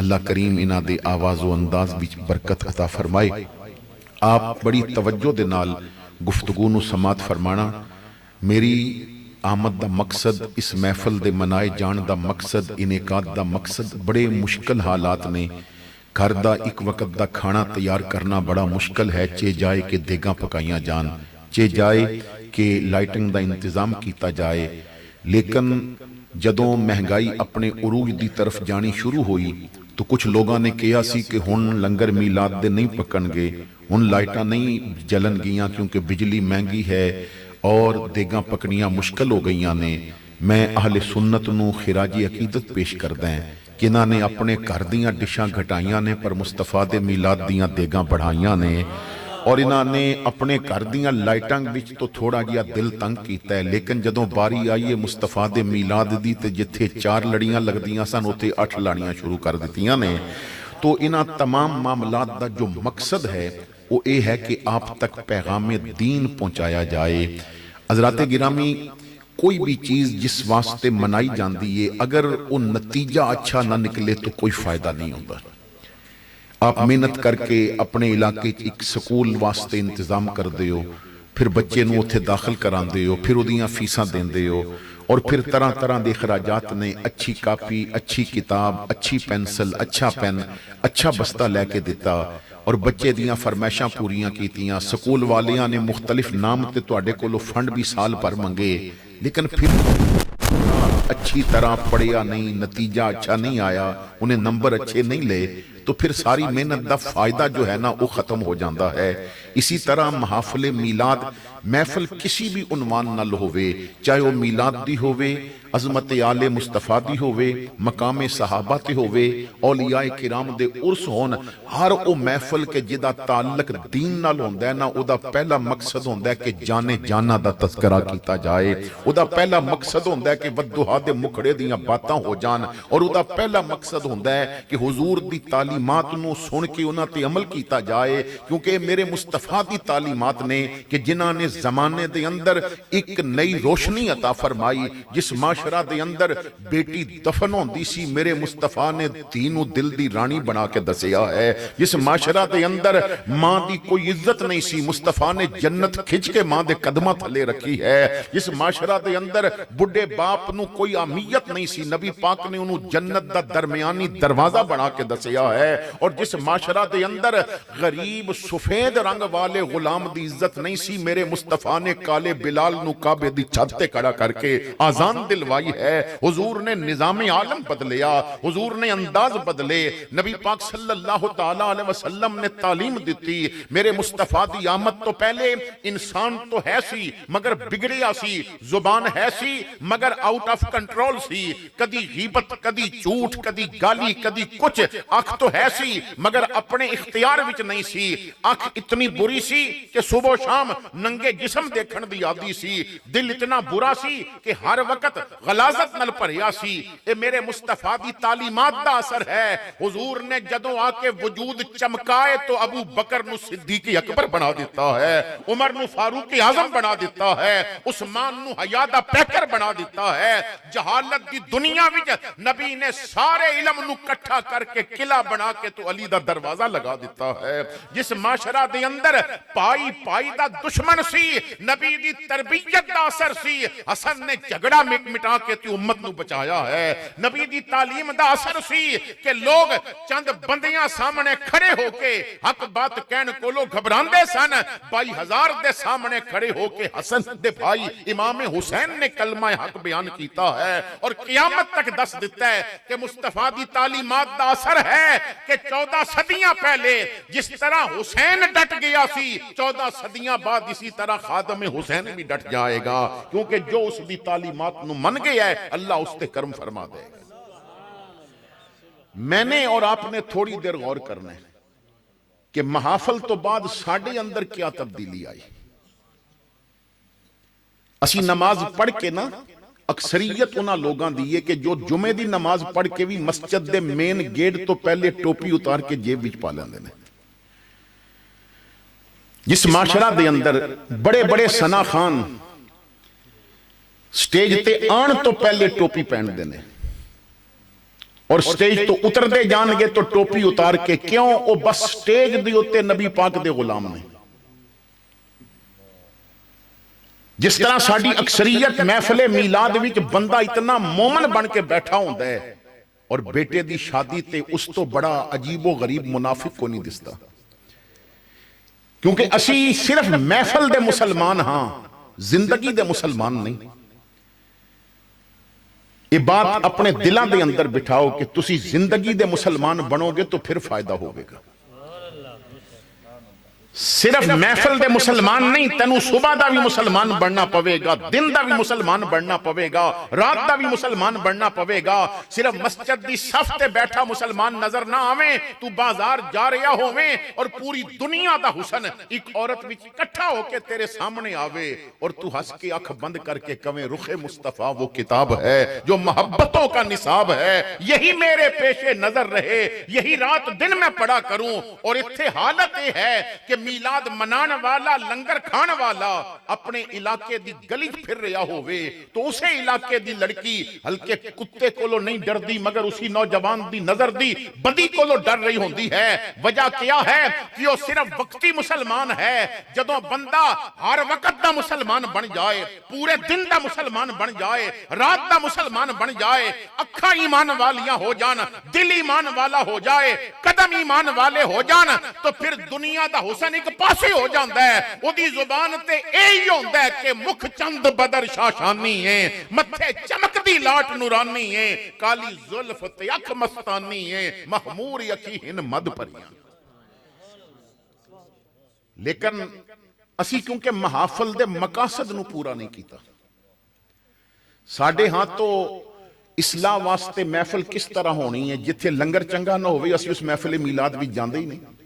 اللہ کریم انہاں دے آواز و انداز وچ برکت عطا فرمائے۔ آپ بڑی توجہ دے نال گفتگو نو سماعت فرمانا۔ میری آمد دا مقصد، اس محفل دے منائے جان دا مقصد، انعقاد دا مقصد بڑے مشکل حالات نے۔ گھر دا ایک وقت دا کھانا تیار کرنا بڑا مشکل ہے، چے جائے کہ دیگاں پکائیاں جان، چے جائے کہ لائٹنگ دا انتظام کیتا جائے۔ لیکن جدوں مہنگائی اپنے عروج دی طرف جانی شروع ہوئی تو کچھ لوگاں نے کہا سی کہ ہن لنگر میلاد دے نہیں پکن گے، ہن لائٹاں نہیں جلن گیاں کیونکہ بجلی مہنگی ہے اور دیگاں پکنیاں مشکل ہو گئیاں نے۔ میں اہل سنت نو خراجی عقیدت پیش کردہ ہیں کہ انہاں نے اپنے گھر دیاں ڈشاں گھٹائیاں نے پر مصطفیٰ دے میلاد دیاں دیگاں بڑھائیاں نے، اور انہاں نے اپنے گھر دیاں لائٹاں وچ تو تھوڑا جیا دل تنگ کیتا ہے، لیکن جدوں باری آئیے مصطفیٰ دے میلاد دی تے جتھے 4 لڑیاں لگ دیاں سن اوتھے 8 لاڑیاں شروع کر دیتیاں نے۔ تو انہاں تمام معاملات دا جو مقصد ہے وہ یہ ہے کہ آپ تک پیغام دین پہنچایا جائے۔ حضرات گرامی، کوئی بھی چیز جس واسطے منائی جاندی ہے اگر وہ نتیجہ اچھا نہ نکلے تو کوئی فائدہ نہیں ہوتا۔ آپ محنت کر کے اپنے علاقے ایک سکول واسطے انتظام کر دے ہو، پھر بچے نو اتھے داخل کران دے ہو، پھر اودیاں فیساں دین دے ہو، اور پھر طرح طرح دے اخراجات نے، اچھی کاپی، اچھی کتاب، اچھی پینسل، اچھا پین، اچھا بستہ لے کے دیتا، اور بچے دیاں فرمائشاں پوریاں کیتیاں، سکول والیاں نے مختلف نام تے تواڈے کولو فنڈ بھی سال پر منگے، لیکن پھر اچھی طرح پڑھیا نہیں، نتیجہ اچھا نہیں آیا، انہیں نمبر اچھے نہیں لے، تو پھر ساری محنت دا فائدہ جو ہے نا وہ ختم ہو جاندہ ہے۔ اسی طرح محافل میلاد، محفل کسی بھی عنوان نہ ہوئے، چاہے وہ میلاد دی ہوئے، عظمت آل مصطفیٰ دی ہوئے، مقام صحابہ تے ہوئے، اولیاء کرام دے عرس ہون، ہر او محفل کے جدا تعلق دین نال ہوندہ ہے نا، او دا پہلا مقصد ہوندہ ہے کہ جانے جانا دا تذکرہ کیتا جائے، او دا پہلا مقصد ہوندہ ہے کہ ودہا دے مکھڑے دیاں باتاں ہو جان، اور او دا پہلا مقصد ہوندہ ہے کہ حضور دی تعلیمات نو سن کے انہاں تے عمل کیتا جائے، کیونکہ میرے مصطفیٰ دی تعلیمات نے کہ جنہاں نے زمانے دے اندر ایک نئی روشنی عطا فرمائی، جس معاشرہ دے اندر بیٹی دفن ہوندی سی، میرے مصطفیٰ نے دین و دل دی رانی بنا کے دسیا ہے، جس معاشرہ دے اندر ماں دی کوئی عزت نہیں سی، مصطفیٰ نے جنت کھچ کے ماں دے قدمہ تھلے رکھی ہے، جس معاشرہ دے اندر بڑھے باپ نو کوئی اہمیت نہیں سی، نبی پاک نے انہوں جنت دا درمیانی دروازہ بنا کے دسیا ہے، اور جس معاشرہ دے اندر غریب سفید رنگ والے غلام دی عزت نہیں سی، میرے مصطفیٰ نے کالے بلال نو کعبے دی چھت تے کھڑا کر کے آزان دلوائی ہے۔ حضور نے نظام عالم بدلیا، حضور نے انداز بدلے، نبی پاک صلی اللہ تعالیٰ علیہ وسلم نے تعلیم دیتی، میرے مصطفیٰ دی آمد تو پہلے انسان تو ہے سی مگر بگڑیا سی، زبان ہے سی مگر آؤٹ آف کنٹرول سی، کدی غیبت، کدی جھوٹ، کدی گالی، کدی کچھ، آنکھ تو ہے سی مگر اپنے اختیار وچ نہیں سی، آنکھ اتنی بری سی کہ صبح و شام ننگے جسم دیکھن دی عادی سی، دل اتنا برا سی کہ ہر وقت غلاظت نل پریا سی۔ اے میرے مصطفیٰ دی تعلیمات دا اثر ہے، حضور نے جدوں آ کے وجود چمکائے تو ابو بکر نو صدیق اکبر بنا دیتا ہے، عمر نو فاروق اعظم بنا دیتا ہے، عثمان نو حیادہ پیکر بنا دیتا ہے، جہالت دی دنیا وچ نبی نے سارے علم نو کٹھا کر کے قلعہ بنا کے تو علی دا دروازہ لگا دیتا ہے، جس معاشرہ دے اندر پائی پائی دا دشمن سی، نبی دی تربیت دا اثر سی، حسن نے جھگڑا مٹا کے تی امت نو بچایا ہے، نبی دی تعلیم دا اثر سی کہ لوگ چند بندیاں سامنے کھڑے ہو کے حق بات کہن کو لوگ گھبراندے سن، 22,000 دے سامنے کھڑے ہو کے حسن دے بھائی امام حسین نے کلمہ حق بیان کیتا ہے، اور قیامت تک دس دیتا ہے کہ مصطفیٰ دی تعلیمات دا اثر ہے کہ 14 صدیاں پہلے جس طرح حسین ڈٹ گیا سی، 14 صدیاں بعد اسی طرح خادم حسین بھی ڈٹ جائے گا، کیونکہ جو اس دی تعلیمات نو من گیا ہے اللہ اس تے کرم فرما دے گا۔ میں نے اور آپ نے تھوڑی دیر غور کرنا ہے کہ محافل تو بعد ساڑھے اندر کیا تبدیلی آئی۔ اسی نماز پڑھ کے نا اکثریت انہاں لوگاں دیئے کہ جو جمعے دی نماز پڑھ کے بھی مسجد دے مین گیٹ تو پہلے ٹوپی اتار کے جیب وچ پا لیندے نے۔ جس معاشرہ دے اندر بڑے بڑے ثنا خان سٹیج تے آن تو پہلے ٹوپی پہن دینے، اور سٹیج تو اتر دے جان گے تو ٹوپی اتار کے کیوں او بس سٹیج دی اتے نبی پاک دے غلام نے. جس طرح ساڈی اکثریت محفل میلاد وچ بندہ اتنا مومن بن کے بیٹھا ہوندا ہے اور بیٹے دی شادی تے اس تو بڑا عجیب و غریب منافق کو نہیں دستا. کیونکہ اسی صرف محفل دے مسلمان ہاں، زندگی دے مسلمان نہیں. یہ بات اپنے دلاں دے اندر بٹھاؤ کہ تسی زندگی دے مسلمان بنو گے تو پھر فائدہ ہوگے گا. صرف محفل دے مسلمان نہیں، تینو صبح دا بھی مسلمان بننا پوے گا، دن دا بھی مسلمان بننا پوے گا، رات دا بھی مسلمان بننا پوے گا. صرف مسجد دی صف تے بیٹھا مسلمان نظر نہ آویں، تو بازار جا رہا ہوویں اور پوری دنیا دا حسن ایک عورت وچ اکٹھا ہو کے تیرے سامنے آوے اور تو ہنس کے اکھ بند کر کے کہیں رخ مصطفیٰ وہ کتاب ہے جو محبتوں کا نصاب ہے، یہی میرے پیش نظر رہے، یہی رات دن میں پڑھا کروں. اور اتھے حالت یہ ہے کہ میلاد منان والا، لنگر کھان والا اپنے علاقے دی گلی پھر رہا ہوئے تو اسے علاقے دی لڑکی ہلکے کتے کولو نہیں ڈر دی مگر اسی نوجوان دی نظر دی بدی کولو ڈر رہی ہوندی ہے. وجہ کیا ہے کہ وہ صرف وقتی مسلمان ہے. جدوں بندہ ہر وقت دا مسلمان بن جائے، پورے دن دا مسلمان بن جائے، رات دا مسلمان بن جائے، اکھاں ایمان والیاں ہو جان، دل ایمان والا ہو جائے، قدم ایمان والے ہو جان، تو پھر دنیا دا حسن ایک پاسے ہو جاندہ ہے. وہ دی زبان تے ایہی ہوندہ ہے کہ مکھ چند بدر شاشانی ہیں، متھے چمک دی لاٹ نورانی ہیں، کالی زلف تے اکھ مستانی ہیں، محمور یکی ہن مد پریاں. لیکن اسی کیونکہ محافل دے مقاصد نو پورا نہیں کیتا. ساڑھے ہاں تو اصلاح واسطے محفل کس طرح ہونی ہے، جتھے لنگر چنگا نہ ہوئے اسی اس محفل میلاد بھی جاندے ہی نہیں.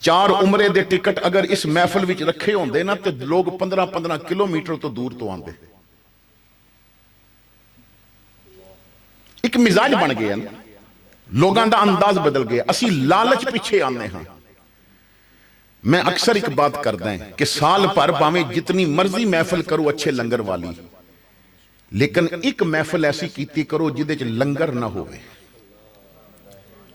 4 عمرے دے ٹکٹ اگر اس محفل وچ رکھے ہوندے نا تو لوگ 15-15 کلومیٹر تو دور تو آندے. ایک مزاج بن گیا نا، لوگاں دا انداز بدل گیا. اسی لالچ پیچھے آنے ہاں. میں اکثر ایک بات کر دیں کہ سال پر باویں جتنی مرضی محفل کرو اچھے لنگر والی، لیکن ایک محفل ایسی کیتی کرو جدے چ لنگر نہ ہوئے.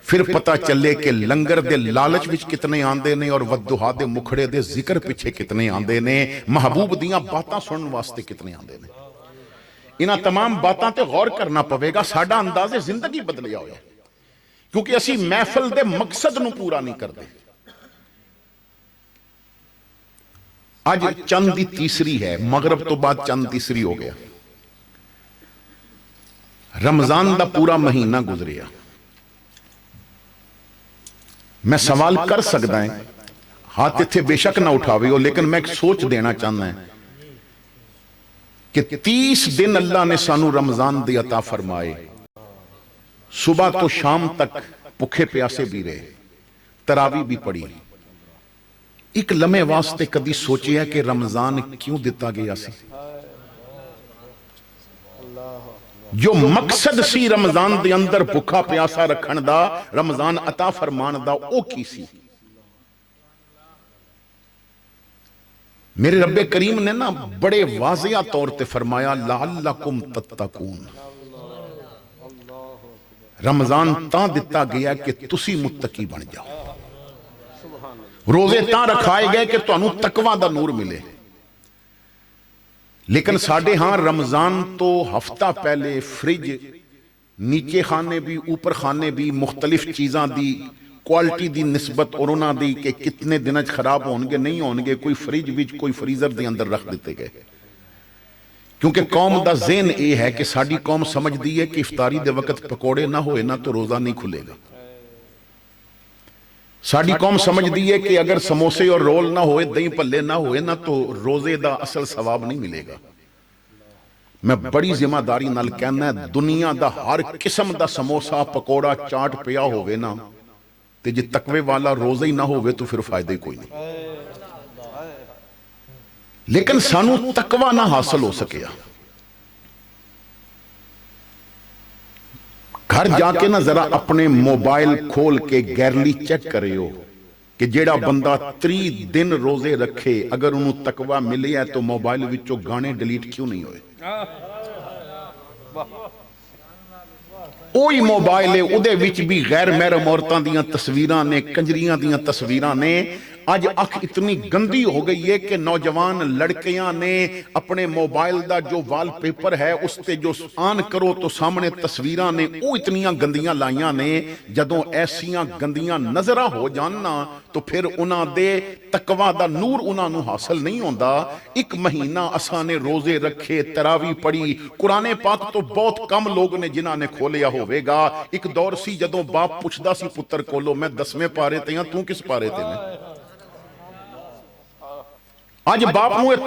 پھر پتہ چلے کہ لنگر دے لالچ وچ کتنے آندے نے اور ودہا دے مکھڑے دے ذکر پیچھے کتنے آندے نے، محبوب دیاں باتاں سنن واسطے کتنے آندے نے. انہاں تمام باتاں تے غور کرنا پوے گا. ساڈا انداز زندگی بدلیا ہویا کیونکہ اسی محفل دے مقصد نو پورا نہیں کردے. آج چند دی تیسری ہے، مغرب تو بعد چند تیسری ہو گیا. رمضان دا پورا مہینہ گزریا. میں سوال کر سکتا ہے، ہاتھ اتھے بے شک نہ اٹھاوے ہو، لیکن میں ایک سوچ دینا چاہتا ہے کہ 30 دن اللہ نے سانو رمضان دی عطا فرمائے، صبح تو شام تک بھوکے پیاسے بھی رہے، تراویح بھی پڑھی. ایک لمحے واسطے کدی سوچیا کہ رمضان کیوں دیتا گیا سی؟ جو مقصد سی رمضان دے اندر بھوکا پیاسا رکھن دا، رمضان عطا فرمان دا، او کی سی؟ میرے رب کریم نے نا بڑے واضح طور تے فرمایا لعلکم تتقون. رمضان تاں دیتا گیا کہ تسی متقی بن جاؤ. روزے تاں رکھائے گئے کہ تانوں تقوی دا نور ملے. لیکن ساڑھے ہاں رمضان تو ہفتہ پہلے فریج نیچے خانے بھی اوپر خانے بھی مختلف چیزاں دی کوالٹی دی نسبت اور انہاں دی کہ کتنے دنج خراب ہونگے نہیں ہونگے، کوئی فریج وچ کوئی فریزر دے اندر رکھ دیتے گئے. کیونکہ قوم دا ذہن یہ ہے کہ ساڑھی قوم سمجھ دی ہے کہ افطاری دے وقت پکوڑے نہ ہوئے نا تو روزہ نہیں کھلے گا. ساڑھی قوم سمجھ دی ہے کہ اگر سموسے اور رول نہ ہوئے، دہی پلے نہ ہوئے نا تو روزے دا اصل ثواب نہیں ملے گا. میں بڑی ذمہ داری نال کہنا ہے، دنیا دا ہر قسم دا سموسا پکوڑا چاٹ پیا ہوئے نا تے جی تقوی والا روزہ ہی نہ ہوئے تو پھر فائدہ ہی کوئی نہیں. لیکن سانو تقوی نہ حاصل ہو سکیا. گھر جا کے نہ ذرا اپنے موبائل کھول کے گیرلی چیک کرے ہو کہ جیڑا بندہ 30 دن روزے رکھے اگر انہوں تقوی ملے ہے تو موبائل وچوں گانے ڈیلیٹ کیوں نہیں ہوئے؟ ਉਹੀ ਮੋਬਾਈਲ ਹੈ, ਉਹਦੇ ਵਿੱਚ ਵੀ ਗੈਰ ਮਹਿਰਮ ਔਰਤਾਂ ਦੀਆਂ ਤਸਵੀਰਾਂ ਨੇ, ਕੰਜਰੀਆਂ ਦੀਆਂ ਤਸਵੀਰਾਂ ਨੇ। ਅੱਜ ਅੱਖ ਇਤਨੀ ਗੰਦੀ ਹੋ ਗਈ ਹੈ ਕਿ ਨੌਜਵਾਨ ਲੜਕੀਆਂ ਨੇ ਆਪਣੇ ਮੋਬਾਈਲ ਦਾ ਜੋ ਵਾਲਪੇਪਰ ਹੈ ਉਸ ਤੇ ਜੋ ਆਨ ਕਰੋ ਤਾਂ ਸਾਹਮਣੇ ਤਸਵੀਰਾਂ ਨੇ, ਉਹ ਇਤਨੀਆਂ ਗੰਦੀਆਂ ਲਾਈਆਂ ਨੇ। ਜਦੋਂ ਐਸੀਆਂ ਗੰਦੀਆਂ ਨਜ਼ਰਾਂ ਹੋ ਜਾਣ ਨਾ ਤਾਂ ਫਿਰ ਉਹਨਾਂ ਦੇ ਤਕਵਾ ਦਾ ਨੂਰ ਉਹਨਾਂ ਨੂੰ ਹਾਸਲ ਨਹੀਂ ਹੁੰਦਾ। ਇੱਕ ਮਹੀਨਾ ਅਸਾਂ ਨੇ ਰੋਜ਼ੇ ਰੱਖੇ, ਤਰਾਵੀ ਪੜੀ, ਕੁਰਾਨੇ ਪਾਕ ਤੋਂ ਬਹੁਤ ਕਮ ਲੋਕ ਨੇ ਜਿਨ੍ਹਾਂ ਨੇ ਖੋਲਿਆ ਹੋਵੇਗਾ। ਇੱਕ ਦੌਰ ਸੀ ਜਦੋਂ ਬਾਪ ਪੁੱਛਦਾ ਸੀ ਪੁੱਤਰ ਕੋਲੋਂ, ਮੈਂ 10ਵੇਂ ਪਾਰੇ ਤੇ ਹਾਂ, ਤੂੰ ਕਿਸ ਪਾਰੇ ਤੇ ਮੈਂ? ਅੱਜ ਬਾਪ ਨੂੰ ਇਹ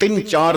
3-4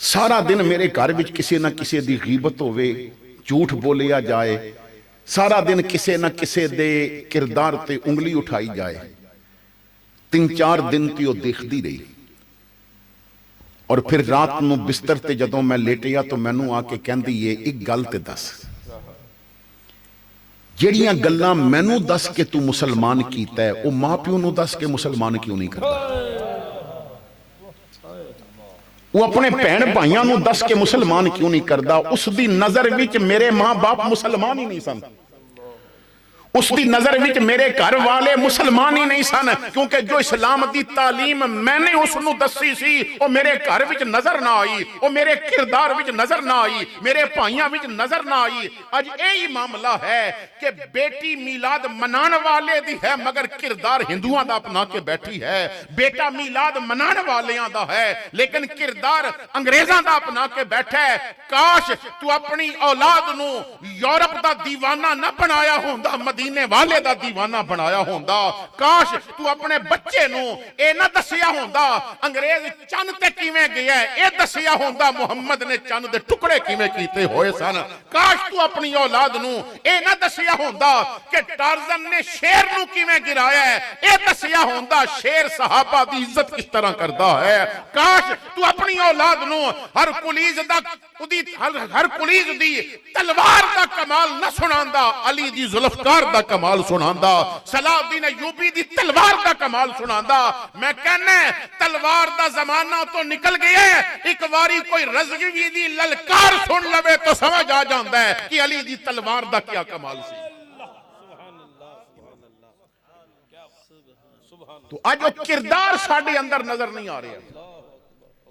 ਸਾਰਾ ਦਿਨ ਮੇਰੇ ਘਰ ਵਿੱਚ ਕਿਸੇ ਨਾ ਕਿਸੇ ਦੀ ਗੀਬਤ ਹੋਵੇ, ਝੂਠ ਬੋਲਿਆ ਜਾਏ, ਸਾਰਾ ਦਿਨ ਕਿਸੇ ਨਾ ਕਿਸੇ ਦੇ ਕਿਰਦਾਰ ਤੇ ਉਂਗਲੀ ਉਠਾਈ ਜਾਏ। 3-4 ਦਿਨ ਤੇ ਉਹ ਦੇਖਦੀ ਰਹੀ। ਔਰ ਫਿਰ ਰਾਤ ਨੂੰ ਬਿਸਤਰ ਤੇ ਜਦੋਂ ਮੈਂ ਲੇਟਿਆ ਤਾਂ ਮੈਨੂੰ ਆ ਕੇ ਕਹਿੰਦੀ ਏ, ਇੱਕ ਗੱਲ ਤੇ ਦੱਸ, ਜਿਹੜੀਆਂ ਗੱਲਾਂ ਮੈਨੂੰ ਦੱਸ ਕੇ ਤੂੰ ਮੁਸਲਮਾਨ ਕੀਤਾ ਹੈ, ਉਹ ਮਾਂ ਪਿਓ ਨੂੰ ਦੱਸ ਕੇ ਮੁਸਲਮਾਨ ਕਿਉਂ ਨਹੀਂ ਕਰਦਾ? وہ اپنے بہن بھائیاں نو دس کے مسلمان کیوں نہیں کردا؟ اس دی نظر وچ میرے ماں باپ مسلمان ہی نہیں سن، اس دی نظر وچ میرے گھر والے مسلمان ہی نہیں سن، کیونکہ جو اسلام دی تعلیم میں نے اس نو دسی سی وہ میرے گھر وچ نظر نہ آئی، وہ میرے کردار وچ نظر نہ آئی، میرے بھائیاں وچ نظر نہ آئی۔ اج یہی معاملہ ہے کہ بیٹی میلاد منان والے دی ہے مگر کردار ہندوؤں دا اپنا کے بیٹھی ہے، بیٹا میلاد منان والیاں دا ہے لیکن کردار انگریزاں دا اپنا کے بیٹھا ہے۔ کاش تو اپنی اولاد نو یورپ دا دیوانہ نہ بنایا ہوندا، مدینے والے دا دیوانہ بنایا ہوندا۔ کاش تو اپنے بچے نو اے نہ دسیا ہوندا انگریز چند تے کیویں گیا ہے، اے دسیا ہوندا محمد نے چند دے ٹکڑے کیویں کیتے ہوئے سن۔ کاش تو اپنی اولاد نو اے نہ دسیا ہوندا کہ ٹارزن نے شیر نو کیویں گرایا ہے، اے دسیا ہوندا شیر صحابہ دی عزت کس طرح کردا ہے۔ کاش تو اپنی اولاد نو ہر پولیس دی تلوار دا کمال نہ سناندا، علی دی ذوالفقار دا کمال سناندا، صلاح الدین ایوبی دی تلوار دا کمال سناندا۔ میں کہنا ہے تلوار دا زمانہ تو نکل گیا ہے، ایک واری کوئی رضوی دی للکار سن لوے تو سمجھ آ جاندا ہے کہ علی دی تلوار دا کیا کمال سی۔ تو آج وہ کردار ساڑھے اندر نظر نہیں آ رہے ہیں۔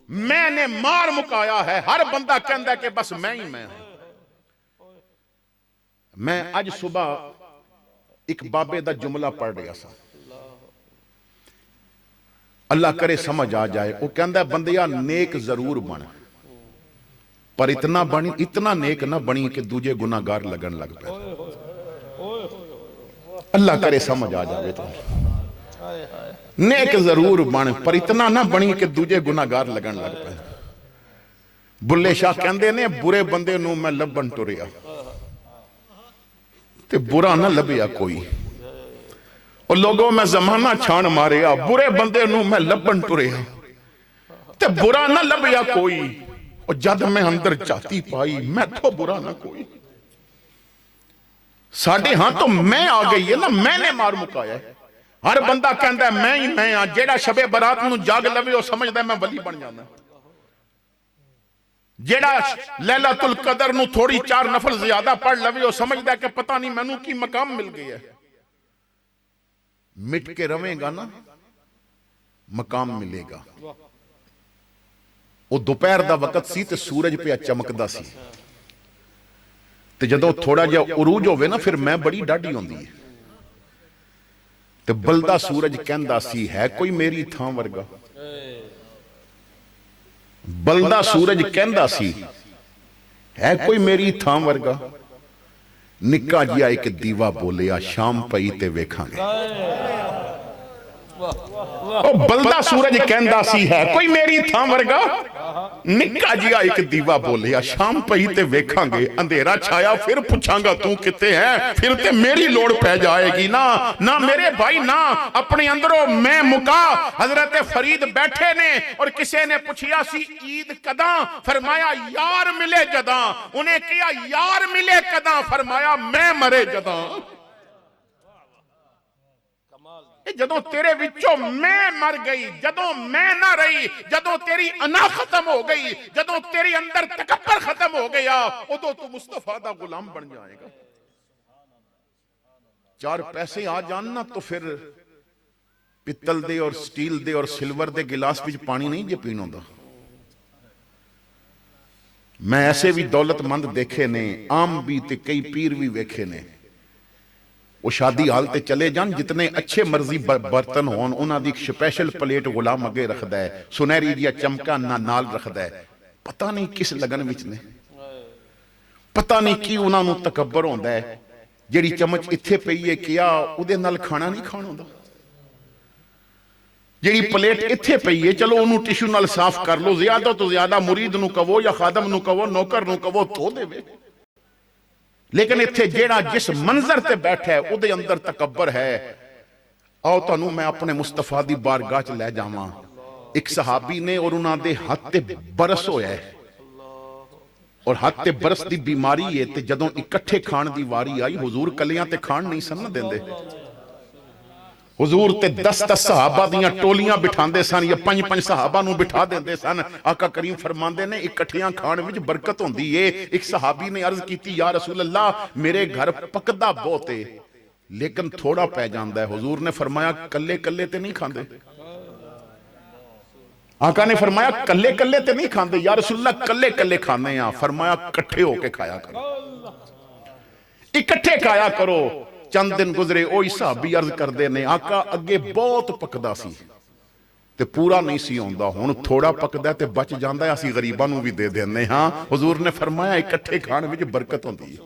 میں نے مار مکایا ہے، ہر بندہ کہندا ہے کہ بس میں ہی میں ہوں۔ میں آج صبح ایک بابے دا جملہ پڑھ رہا سا، اللہ کرے سمجھ آ جائے۔ وہ کہندا ہے بندیا نیک ضرور بن، پر اتنا نیک نہ بنی کہ دوجے گناہگار لگن لگ پے۔ اللہ کرے سمجھ آ جائے تو نیک ضرور بن پر اتنا نہ بنی کہ دوجے گناہگار لگن لگ پے۔ بلے شاہ کہندے نے برے بندے نو میں لبن ٹریا تے برا نہ لبیا کوئی، اور لوگوں میں زمانہ چھان ماریا، برے بندے نو میں لبن ٹریا تے برا نہ لبیا کوئی، اور جد میں اندر چاہتی پائی میں تو برا نہ کوئی۔ ساڑھے ہاں تو میں آ گئی ہے نا، میں نے مار مکایا ہے۔ ہر بندہ کہندا ہے میں ہی میں ہاں، جیڑا شب برات نو جاگ لوے وہ سمجھدا ہے میں ولی بن جانا، جیڑا لیلۃ القدر نو تھوڑی 4 نفل زیادہ پڑھ لوے وہ سمجھدا ہے کہ پتہ نہیں مینوں کی مقام مل گئی ہے۔ مٹ کے رویں گا نا مقام ملے گا۔ وہ دوپہر دا وقت سی تے سورج پہ چمکدا سی، تے جدوں تھوڑا جا عروج ہوئے نا پھر میں بڑی ڈاڈی ہوندی ہے، تے بلدہ سورج کہندا سی ہے کوئی میری تھاں ورگا، بلدہ سورج کہندا سی ہے کوئی میری تھاں ورگا، نکا جیا ایک دیوا بولیا شام پئی تے ویکھاں گے۔ بلدہ سورج کہندا سی ہے کوئی میری تھاں ورگا، نکا جیا ایک دیوا بولیا شام پئی تے ویکھاں گے، اندھیرا چھایا پھر پوچھاں گا تو کتے ہیں، پھر تے میری لوڑ پہ جائے گی نہ میرے بھائی نہ اپنے اندروں میں مکا۔ حضرت فرید بیٹھے نے اور کسے نے پوچھیا سی عید کداں، فرمایا یار ملے جداں، انہیں کیا یار ملے کداں، فرمایا میں مرے جداں۔ جدوں تیرے وچوں میں مر گئی، جدوں میں نہ رہی، جدوں تیری انا ختم ہو گئی، جدوں تیری اندر تکبر ختم ہو گیا، ادوں تو مصطفیٰ دا غلام بن جائے گا۔ 4 پیسے آ جاننا تو پھر پتل دے اور سٹیل دے اور سلور دے گلاس وچ پانی نہیں جے پینوں دا۔ میں ایسے بھی دولت مند دیکھے نے، عام بھی تے کئی پیر بھی ویکھے نے، وہ شادی حال تے چلے جان جتنے اچھے مرضی برتن ہون انہاں دی سپیشل پلیٹ غلام اگے رکھدا ہے، سنہری دیا چمکا نال رکھدا ہے، پتہ نہیں کس لگن وچ نے، پتہ نہیں کی انہاں نوں تکبر ہوندا ہے، جیڑی چمچ اتھے پئی ہے کیا اودے نال کھانا نہیں کھانا ہوندا۔ جیڑی پلیٹ اتھے پئی ہے چلو انہوں ٹیشو نال صاف کر لو، زیادہ تو زیادہ مرید نو کہو یا خادم نو کہو نوکر نو کہو تو دے وے، لیکن اتھے جیڑا جس منظر تے بیٹھا ہے او دے اندر تکبر ہے۔ آؤ تانوں میں اپنے مصطفیٰ دی بارگاہ چ لے جاواں، ایک صحابی نے اور انہاں دے ہاتھ تے برس ہویا ہے، اور ہاتھ تے برس دی بیماری ہے، تے جدوں اکٹھے کھان دی واری آئی حضور کلیاں تے کھان نہیں سن دیندے، حضور تے 10 صحابہ دیاں ٹولیاں بٹھاندے سن یا 5 صحابہ نو بٹھا دیندے سن۔ آقا کریم فرماندے نے اکٹھیاں کھان وچ برکت ہوندی ہے۔ ایک صحابی نے عرض کیتی یا رسول اللہ میرے گھر پکدا بہت ہے لیکن تھوڑا پہ جاندا ہے۔ حضور نے فرمایا کلے کلے تے نہیں کھاندے؟ آقا نے فرمایا کلے کلے تے نہیں کھاندے؟ یا رسول اللہ کلے کلے کھانے ہیں۔ فرمایا کٹھے ہو کے کھایا کرو، اکٹھے کھایا کرو۔ چند دن گزرے اوہی صحابی عرض کردے نے آقا اگے بہت پکدا سی تے پورا نہیں سی ہوندا، ہن تھوڑا پکدا تے بچ جاندا ہے، اسی غریباں نو بھی دے دینے ہاں۔ حضور نے فرمایا اکٹھے کھان وچ برکت ہوندی ہے،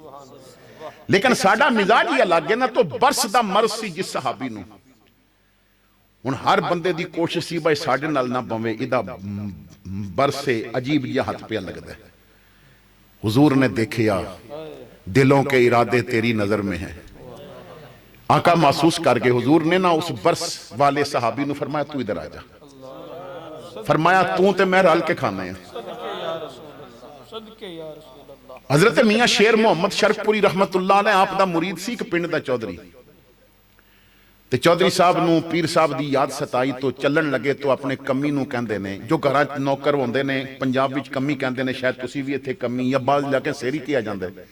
لیکن ساڈا مزاج ہی الگ ہے نا۔ تو برس دا مرض سی جس صحابی نو، ہن ہر بندے دی کوشش سی بھائی ساڈے نال نہ بوے، ادا برس سے عجیب جہا ہاتھ پہ لگدا ہے۔ حضور نے دیکھیا دلوں کے ارادے تیری نظر میں ہیں، آقا محسوس کر کے حضور نے نہ اس برس والے صحابی نو فرمایا تو ادھر آ جا، فرمایا تو تے میں رل کے کھانے ہیں۔ حضرت میاں شیر محمد شرک پوری رحمت اللہ نے آپ دا مرید سی ایک پنڈ دا چودھری، تے چودھری صاحب نو پیر صاحب دی یاد ستائی تو چلن لگے تو اپنے کمی نو کہندے نے، جو گھراں نوکر ہوندے نے پنجاب وچ کمی کہندے نے، شاید تسی بھی ایتھے کمی یا بعض علاقے سیری کیا جاندا ہے،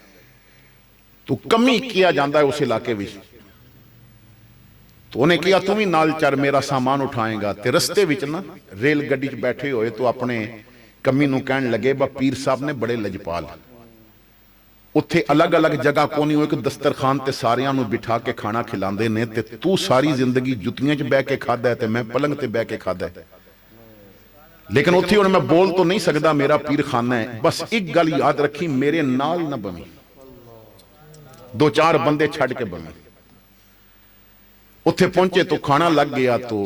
تو کمی کیا جاندا ہے اس علاقے وچ۔ تو انہیں کیا تم ہی نال چر میرا سامان اٹھائیں گا، تے رستے وچ نا ریل گڈی چ بیٹھے ہوئے تو اپنے کمی نو کہن لگے با پیر صاحب نے بڑے لجپال، اتھے الگ الگ جگہ کونی ہوئے کہ دسترخوان تے ساریاں نو بٹھا کے کھانا کھلاندے نے، تے تو ساری زندگی جتیاں چ بہ کے کھادا ہے تے میں پلنگ تے بہ کے کھادا ہے، لیکن اتھے انہیں میں بول تو نہیں سکدا میرا پیر خانہ ہے، بس ایک گل یاد رکھی میرے نال نہ بویں، 2-4 بندے چھڑ کے بویں۔ اتھے پہنچے تو کھانا لگ گیا تو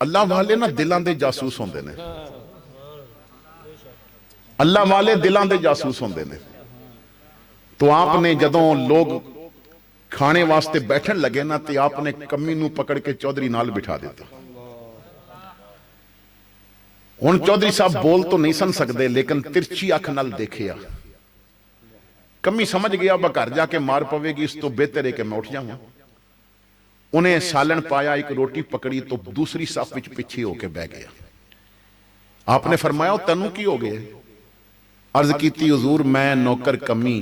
اللہ والے نا دلان دے جاسوس ہوندے نے، اللہ والے دلان دے جاسوس ہوندے نے۔ تو آپ نے جدوں لوگ کھانے واسطے بیٹھن لگے نا تے آپ نے کمی نو پکڑ کے چودھری نال بٹھا دیتا۔ ہن چودھری صاحب بول تو نہیں سن سکدے لیکن ترچھی اکھ نال دیکھیا، کمی سمجھ گیا با گھر جا کے مار پوے گی، اس تو بہتر ہے کہ میں اٹھ جاؤں۔ انہیں سالن پایا، ایک روٹی پکڑی تو دوسری صف وچ پیچھے ہو کے بہ گیا۔ آپ نے فرمایا تنو کی ہو گئے؟ عرض کیتی حضور میں نوکر کمی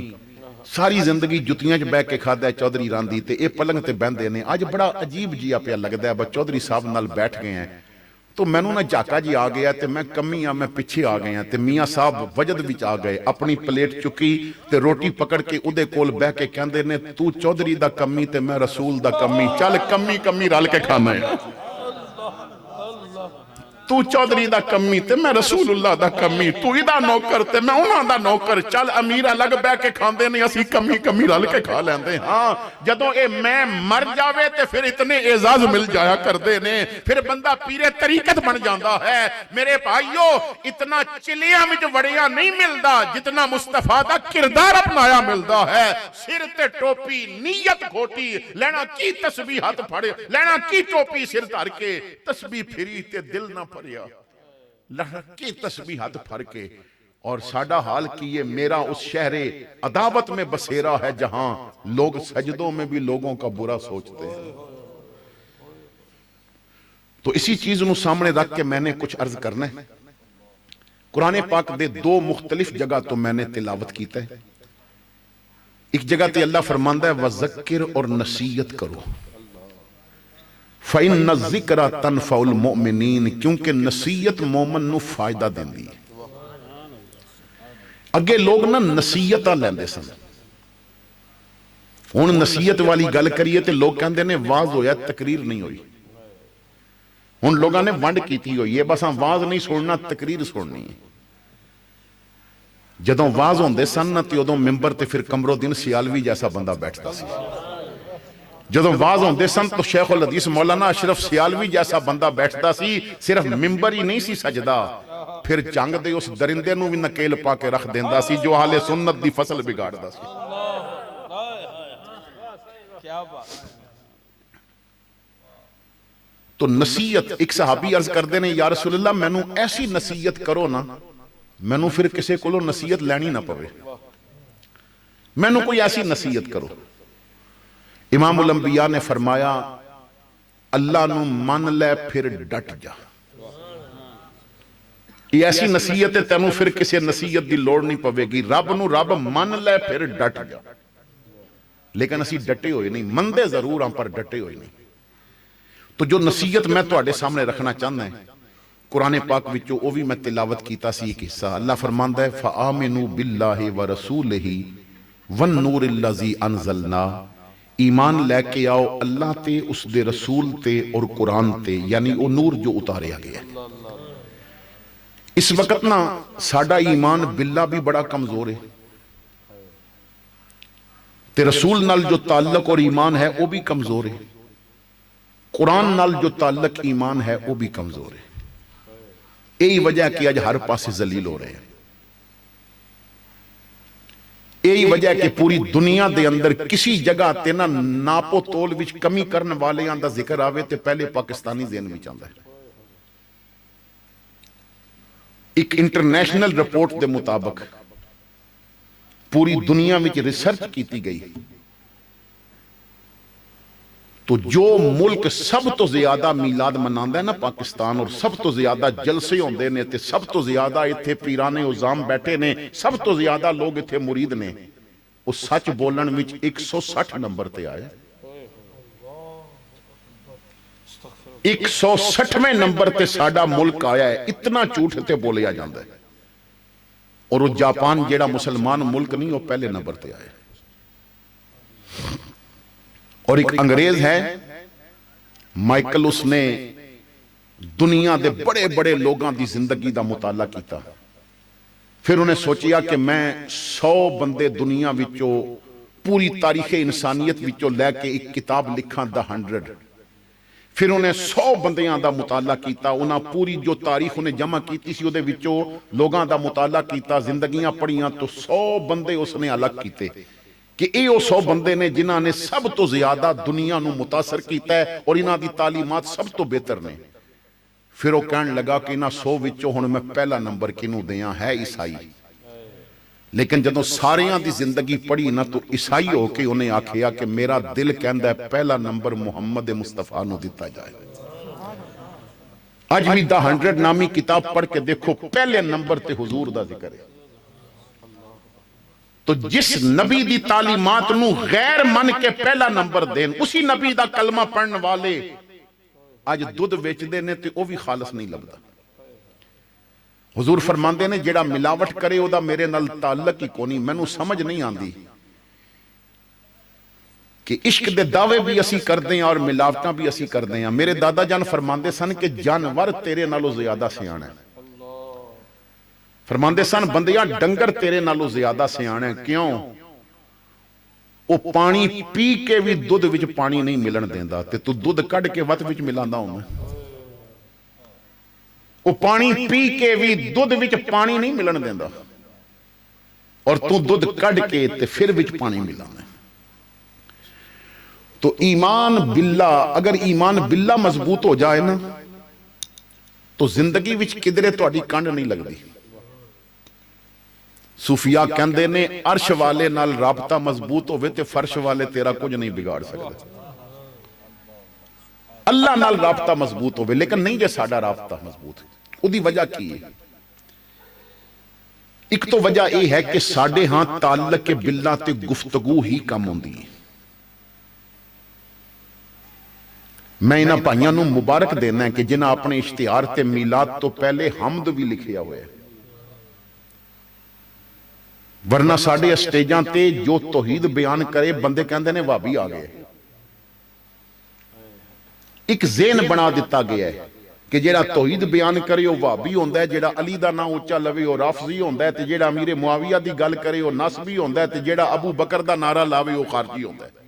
ساری زندگی جتیاں چ بہ کے کھادا ہے چودھری راندی تے اے پلنگ تے بہندے نے، اج بڑا عجیب جیا پیا لگدا ہے با چودھری صاحب نال بیٹھ گئے ہیں تو مینوں نہ جھاکا جی آ گیا تے میں کمی میں پیچھے آ گئے ہیں، تے میاں صاحب وجد وچ آ گئے، اپنی پلیٹ چکی تے روٹی پکڑ کے اودے کول بہ کے کہندے نے تو چودھری دا کمی تے میں رسول دا کمی، چل کمی کمی رل کے کھانا ہے، تو چودھری دا کمی تے میں رسول اللہ دا کمی، تو ادا نوکر تے میں انہاں دا نوکر، چل امیر الگ بہ کے کھاندے نے، اسی کمی کمی رل کے کھا لیندے ہاں۔ جدوں اے میں مر جاوے تے پھر اتنے اعزاز مل جایا کردے نے، پھر بندہ پیرے طریقت بن جاندا ہے۔ میرے بھائیو اتنا چلیاں وچ وڑیاں نہیں ملدا جتنا مصطفیٰ دا کردار اپنایا ملدا ہے۔ سر تے ٹوپی نیت کھوٹی، لینا کی تسبیح ہاتھ پھڑے، لینا کی ٹوپی سر دھر کے، تسبیح پھری تے دل نہ کی تسبیح ہاتھ پھر کے۔ اور ساڈا حال کیے، میرا اس شہر عداوت میں بسیرا ہے جہاں لوگ سجدوں میں بھی لوگوں کا برا سوچتے ہیں۔ تو اسی چیز نو سامنے رکھ کے میں نے کچھ عرض کرنا ہے۔ قرآن پاک دے 2 مختلف جگہ تو میں نے تلاوت کیتا ہے۔ ایک جگہ تے اللہ فرماندا ہے وذکر اور نصیحت کرو، فَإِنَّ الذِّكْرَ تَنْفَعُ الْمُؤْمِنِينَ، کیونکہ نصیحت مومن نو فائدہ دیندی ہے۔ اگے لوگ نا نصیحتاں لیندے سن، ہن نصیحت والی گل کریے تے لوگ کہندے نے واز ہویا تقریر نہیں ہوئی۔ ہن لوگاں نے ونڈ کیتی ہوئی ہے، بس واز نہیں سننا تقریر سننی ہے۔ جدوں واز ہوندے سن نا تے اودوں ممبر تے پھر قمر الدین سیالوی جیسا بندہ بیٹھتا سی، جدوں واز ہوندے سن تو شیخ الحدیث مولانا اشرف سیالوی جیسا بندہ بیٹھتا سی، صرف ممبر ہی نہیں سی سجدہ، پھر جنگ دے اس درندے نو بھی نکیل پا کے رکھ دیندا سی جو اہل سنت دی فصل بگاڑدا سی۔ تو نصیحت، ایک صحابی عرض کردے نے یا رسول اللہ مینوں ایسی نصیحت کرو نا مینوں پھر کسے کولوں نصیحت لینی نہ پوے، مینوں کوئی ایسی نصیحت کرو۔ امام الانبیاء نے فرمایا اللہ نو من لے پھر ڈٹ جا۔ یہ ایسی نصیحت ہے تینوں پھر کسی نصیحت دی لوڑ نہیں پوے گی، رب نو رب من لے پھر ڈٹ جا۔ لیکن اسی ڈٹے ہوئے نہیں، مندے ضرور ہم پر ڈٹے ہوئے نہیں۔ تو جو نصیحت میں تواڈے سامنے رکھنا چاہنا ہے قرآن پاک وچوں وہ بھی میں تلاوت کیتا سی ایک حصہ۔ اللہ فرماندا ہے فآمنوا باللہ ورسولہ والنور الذی انزلنا، ایمان لے کے آؤ اللہ تے، اس دے رسول تے اور قرآن تے، یعنی وہ نور جو اتاریا گیا ہے۔ اس وقت نا ساڈا ایمان باللہ بھی بڑا کمزور ہے، تے رسول نال جو تعلق اور ایمان ہے وہ بھی کمزور ہے، قرآن نال جو تعلق ایمان ہے وہ بھی کمزور ہے۔ یہی وجہ ہے کہ آج ہر پاسے ذلیل ہو رہے ہیں، یہی وجہ ہے کہ پوری دنیا دے اندر کسی جگہ تے نا ناپو تول وچ کمی کرن والے دا ذکر آوے تے پہلے پاکستانی ذہن وچ آندا ہے۔ ایک انٹرنیشنل رپورٹ دے مطابق پوری دنیا وچ ریسرچ کیتی گئی تو جو ملک سب تو زیادہ میلاد مناندا ہے نا پاکستان، اور سب تو زیادہ جلسے ہوندے نے تے سب تو زیادہ ایتھے پیران عظام بیٹھے نے، سب تو زیادہ لوگ ایتھے مرید نے، وہ سچ بولن وچ 160 نمبر تے آئے، 160ویں نمبر تے ساڈا ملک آیا ہے۔ اتنا جھوٹ تے بولیا جاندا ہے، اور وہ جاپان جیڑا مسلمان ملک نہیں وہ پہلے نمبر تے آئے۔ اور ایک انگریز ہے مائیکل، اس نے دنیا دے بڑے بڑے لوگاں دی زندگی دا مطالعہ کیتا، پھر انہیں سوچیا کہ میں 100 بندے دنیا وچوں پوری تاریخ انسانیت وچوں لے کے ایک کتاب لکھاں دا 100۔ پھر انہیں 100 بندیاں دا مطالعہ کیتا، انہاں پوری جو تاریخ انہیں جمع کیتی سی دے وچوں لوگاں دا مطالعہ کیتا، زندگیاں پڑھیاں، تو 100 بندے اس نے الگ کیتے کہ یہ 100 بندے نے جنہاں نے سب تو زیادہ دنیا نو متاثر کیتا ہے اور انہاں دی تعلیمات سب تو بہتر نے۔ پھر وہ کہنے لگا کہ انہاں 100 وچوں ہن میں پہلا نمبر کنوں دیاں، ہے عیسائی۔ لیکن جدوں ساریاں دی زندگی پڑھی نا تو عیسائی ہو کے انہیں آکھیا کہ میرا دل کہندا ہے پہلا نمبر محمد مصطفیٰ نو دیتا جائے۔ آج بھی دا 100 نامی کتاب پڑھ کے دیکھو پہلے نمبر تے حضور دا ذکر ہے۔ تو جس نبی دی تعلیمات نو غیر من کے پہلا نمبر دین، اسی نبی دا کلمہ پڑھن والے آج دودھ ویچ دینے تے وہ بھی خالص نہیں لگتا۔ حضور فرماندے نے جیڑا ملاوٹ کرے او دا میرے نال تعلق ہی کونی، میں نو سمجھ نہیں آندی کہ عشق دے دعوے بھی اسی کر دیں اور ملاوٹاں بھی اسی کر دیں۔ میرے دادا جان فرماندے سن کہ جانور تیرے نالو زیادہ سیاں ہیں، فرماندے سن بندیاں ڈنگر تیرے نالو زیادہ سیاں ہیں، کیوں؟ وہ پانی پی کے بھی دودھ وچ پانی نہیں ملن دیندا، تے تو دودھ کڈ کے وت وچ ملاندا ہوں میں۔ وہ پانی پی کے بھی دودھ وچ پانی نہیں ملن دیندا، اور تو دودھ کڈ کے تے پھر وچ پانی ملانا۔ تو ایمان باللہ، اگر ایمان باللہ مضبوط ہو جائے نا تو زندگی وچ کدرے تہاڈی کنڈ نہیں لگدی۔ صوفیاء کہندے نے عرش والے نال رابطہ مضبوط ہوئے تے فرش والے تیرا کچھ نہیں بگاڑ سکتے۔ اللہ نال رابطہ مضبوط ہوئے، لیکن نہیں جے ساڈا رابطہ مضبوط ہے۔ وہ دی وجہ کی ہے؟ ایک تو وجہ یہ ہے کہ ساڈے ہاں تعلق باللہ تے گفتگو ہی کم ہوندی ہے۔ میں انہاں بھائیاں نو مبارک دینا ہے کہ جنہاں اپنے اشتہار تے میلاد تو پہلے حمد بھی لکھیا ہوئے، ورنہ ساڑھے اسٹیجاں تے جو توحید بیان کرے بندے کہندے نے وابی آگئے۔ ایک ذہن بنا دیتا گیا ہے کہ جیڑا توحید بیان کرے وہ وابی ہوندہ ہے، جیڑا علی دا نا اونچا لوے وہ رافضی ہوندہ ہے، تے جیڑا امیر معاویہ دی گل کرے وہ نصبی ہوندہ ہے، تے جیڑا ابو بکر دا نعرہ لاوے وہ خارجی ہوندہ ہے۔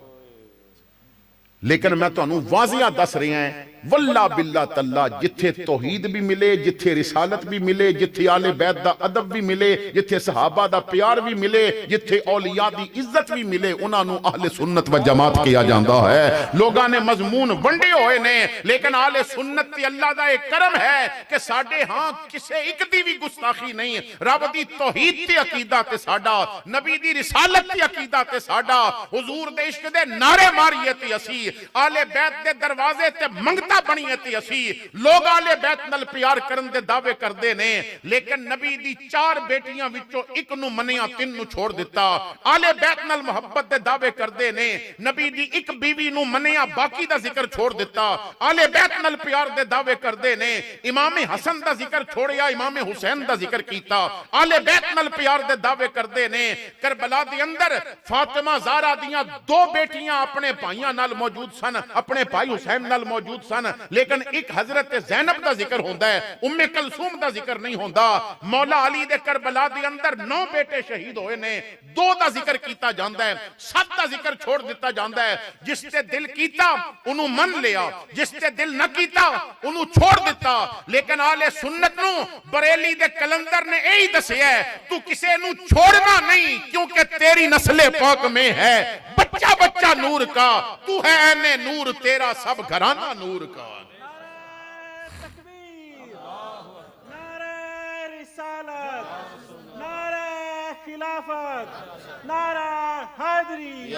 لیکن میں تانوں واضح دس رہا ہیں واللہ باللہ تاللہ جتھے توحید بھی ملے، جتھے رسالت بھی ملے، جتھے آل بیت دا ادب بھی ملے، جتھے صحابہ دا پیار بھی ملے، جتھے اولیاء دی عزت بھی ملے، انہاں نوں اہل سنت و جماعت کیا جاندا ہے۔ لوگاں نے مضمون ونڈے ہوئے نے، لیکن اہل سنت تے اللہ دا ایک کرم ہے کہ ساڈے ہاں کسے ایک دی بھی گستاخی نہیں، رب دی توحید تے عقیدہ تے ساڈا، نبی دی رسالت تے عقیدہ تے ساڈا، حضور دے عشق دے نعرے ماریے تے اسی، آل بیت دے دروازے تے منگتا بنیے تے اسی، لوگ آل بیت نال پیار کرن دے دعوے کردے نے، لیکن نبی دی 4 بیٹیاں وچوں ایک نو منیا 3 نو چھوڑ دیتا۔ آل بیت نال محبت دے دعوے کردے نے، نبی دی ایک بیوی نو منیا باقی دا ذکر چھوڑ دیتا۔ آل بیت نال پیار دے دعوے کردے نے، امام حسن دا ذکر چھوڑیا، امام حسین دا ذکر کیتا۔ آل بیت نال پیار دے دعوے کردے نے، کربلا دے اندر فاطمہ زہرا دیاں 2 بیٹیاں اپنے بھائیاں نال موجود سن، اپنے بھائی حسین نال موجود سن، لیکن ایک حضرت زینب دا ذکر ہوندہ ہے، ام کلثوم دا ذکر نہیں ہوندہ۔ مولا علی دے کربلا دے اندر 9 بیٹے شہید ہوئے نے، 2 دا ذکر کیتا جاندہ ہے، 7 دا ذکر چھوڑ دیتا جاندہ ہے۔ جس تے دل کیتا انہوں من لیا، جس تے دل نہ کیتا انہوں چھوڑ دیتا۔ لیکن آل سنت نو بریلی دے کلندر نے یہی دسیا ہے، تو کسے نو چھوڑنا نہیں کیونکہ تیری نسل پاک میں ہے بچہ بچہ نور کا، تو ہے این نور تیرا سب گھرانہ نور کا۔ نعرہ تکبیر، نعرہ رسالت، نعرہ خلافت، نعرہ حیدری۔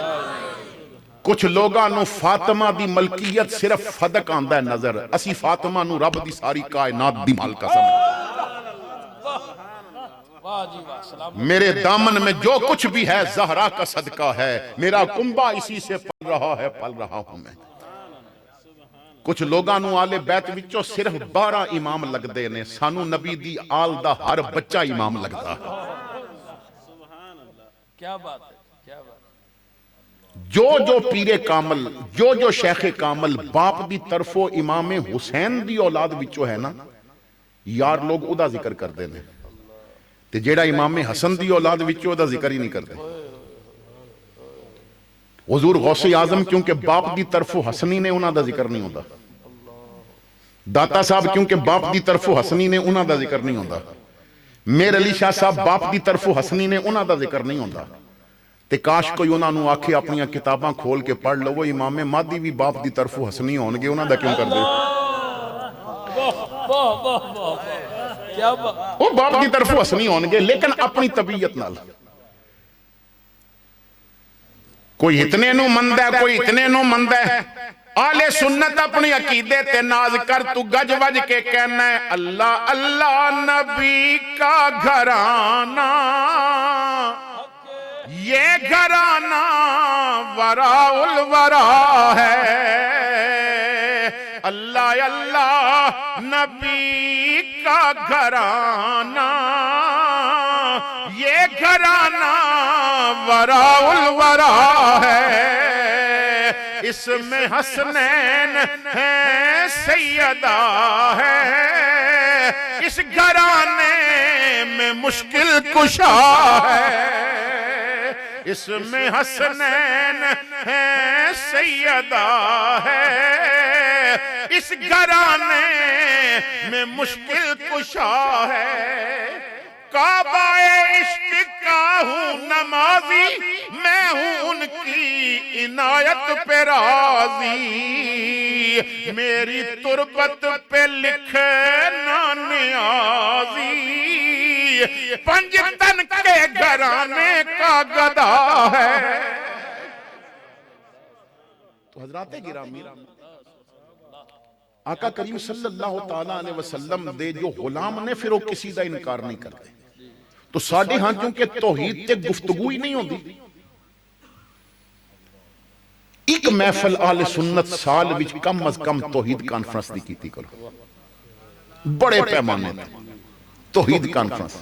کچھ لوگاں نو فاطمہ دی ملکیت صرف فدق آندہ ہے نظر، اسی فاطمہ نو رب دی ساری کائنات دی مالکہ سمجھ۔ میرے دامن میں جو کچھ بھی ہے زہرا کا صدقہ ہے، میرا کنبہ اسی سے پل رہا ہے، پل رہا ہوں میں۔ کچھ لوگاں نو آلے بیت وچوں صرف 12 امام لگ دے نے، سانو نبی دی آل دا ہر بچہ امام لگتا ہے۔ کیا بات ہے، کیا بات ہے۔ جو پیر کامل، جو شیخ کامل باپ دی طرفو امام حسین دی اولاد وچوں ہے نا، یار لوگ او دا ذکر کر دے نے، تے جیڑا امام حسن دی اولاد وچوں دا ذکر ہی نہیں کر دے۔ حضور غوث اعظم کیونکہ باپ دی طرفو حسنی نے انہاں دا ذکر نہیں ہوندہ، داتا صاحب کیونکہ باپ دی طرفو حسنی نے انہاں دا ذکر نہیں ہوندہ، میر علی شاہ صاحب باپ دی طرفو حسنی نے انہاں دا ذکر نہیں ہوندہ۔ تے کاش کوئی انہاں نو آکھے اپنیاں کتاباں کھول کے پڑھ لو، وہ امام مہدی بھی باپ دی طرفو حسنی ہونگے، انہاں دا کیوں کر دے؟ وہ باپ دی طرفو حسنی ہونگے لیکن اپنی طبیعت نال، کوئی اتنے نو مند ہے، کوئی اتنے نو مند ہے۔ آل سنت اپنی عقیدے تے ناز کر، تو گج وج کے کہنا ہے اللہ اللہ نبی کا گھرانہ، یہ گھرانہ وراء الورا ہے۔ اللہ اللہ نبی کا گھرانہ، یہ گھرانہ وراء الورا ہے۔ اس میں حسنین ہے، سیدہ ہے، اس گھرانے میں مشکل کشا ہے۔ اس میں حسنین ہے، سیدہ ہے، اس گھرانے میں مشکل کشا ہے۔ کعبہ عشق کا ہوں نمازی، میں ہوں ان کی عنایت پہ راضی، میری تربت پہ لکھنا نیازی، پنج تن کے گھرانے کا گدا ہے۔ تو حضرات گرامی، آقا کریم صلی اللہ تعالیٰ علیہ وسلم دے جو غلام نے پھر وہ کسی دا انکار نہیں کرتے۔ تو ساڑھے ہاں کیونکہ توحید تے گفتگو ہی نہیں ہوندی، ایک محفل آل سنت سال وچ کم از کم توحید کانفرنس دی کیتی کرو، بڑے پیمانے تے توحید کانفرنس۔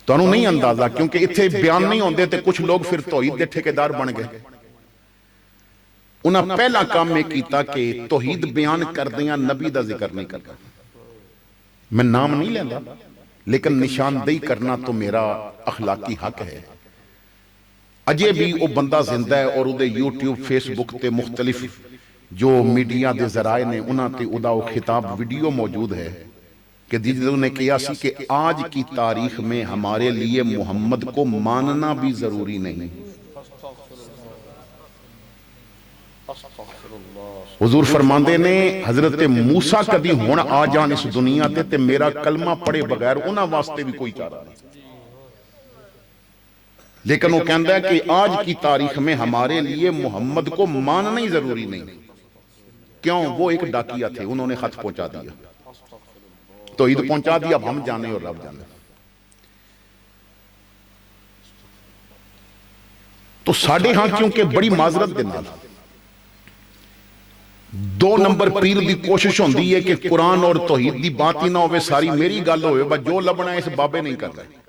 تو انہوں نہیں اندازہ کیونکہ اتھے بیان نہیں ہوندے تے کچھ لوگ پھر توحید دے ٹھیکیدار بن گئے۔ انہاں پہلا کام میں کیتا کہ توحید بیان کر دیاں نبی دا ذکر نہیں کرتا۔ میں نام نہیں لیندہ لیکن نشاندہی کرنا تو میرا اخلاقی حق ہے۔ اجے بھی وہ بندہ زندہ ہے اور وہ یوٹیوب فیس بک تے مختلف جو میڈیا دے ذرائع نے انہاں تے ادا وہ خطاب ویڈیو موجود ہے کہ جنہوں نے کیا سی کہ آج کی تاریخ میں ہمارے لیے محمد کو ماننا بھی ضروری نہیں۔ حضور فرماندے نے حضرت موسیٰ کدی ہون آ جان اس دنیا تے میرا کلمہ پڑے بغیر انہاں واسطے بھی کوئی چارہ نہیں، لیکن وہ کہندہ ہے کہ آج کی تاریخ میں ہمارے لیے محمد کو ماننا ہی ضروری نہیں۔ کیوں؟ وہ ایک ڈاکیہ تھے، انہوں نے خط پہنچا دیا، توحید پہنچا دیا، اب ہم جانے اور رب جانے۔ تو ساڑھے ہاں کیونکہ بڑی معذرت دے نال دو نمبر پیر دی کوشش ہوندی ہے کہ قرآن اور توحید دی بات ہی نہ ہوئے، ساری میری گل ہوئے، بس جو لبنا ہے اس بابے نہیں کر رہے۔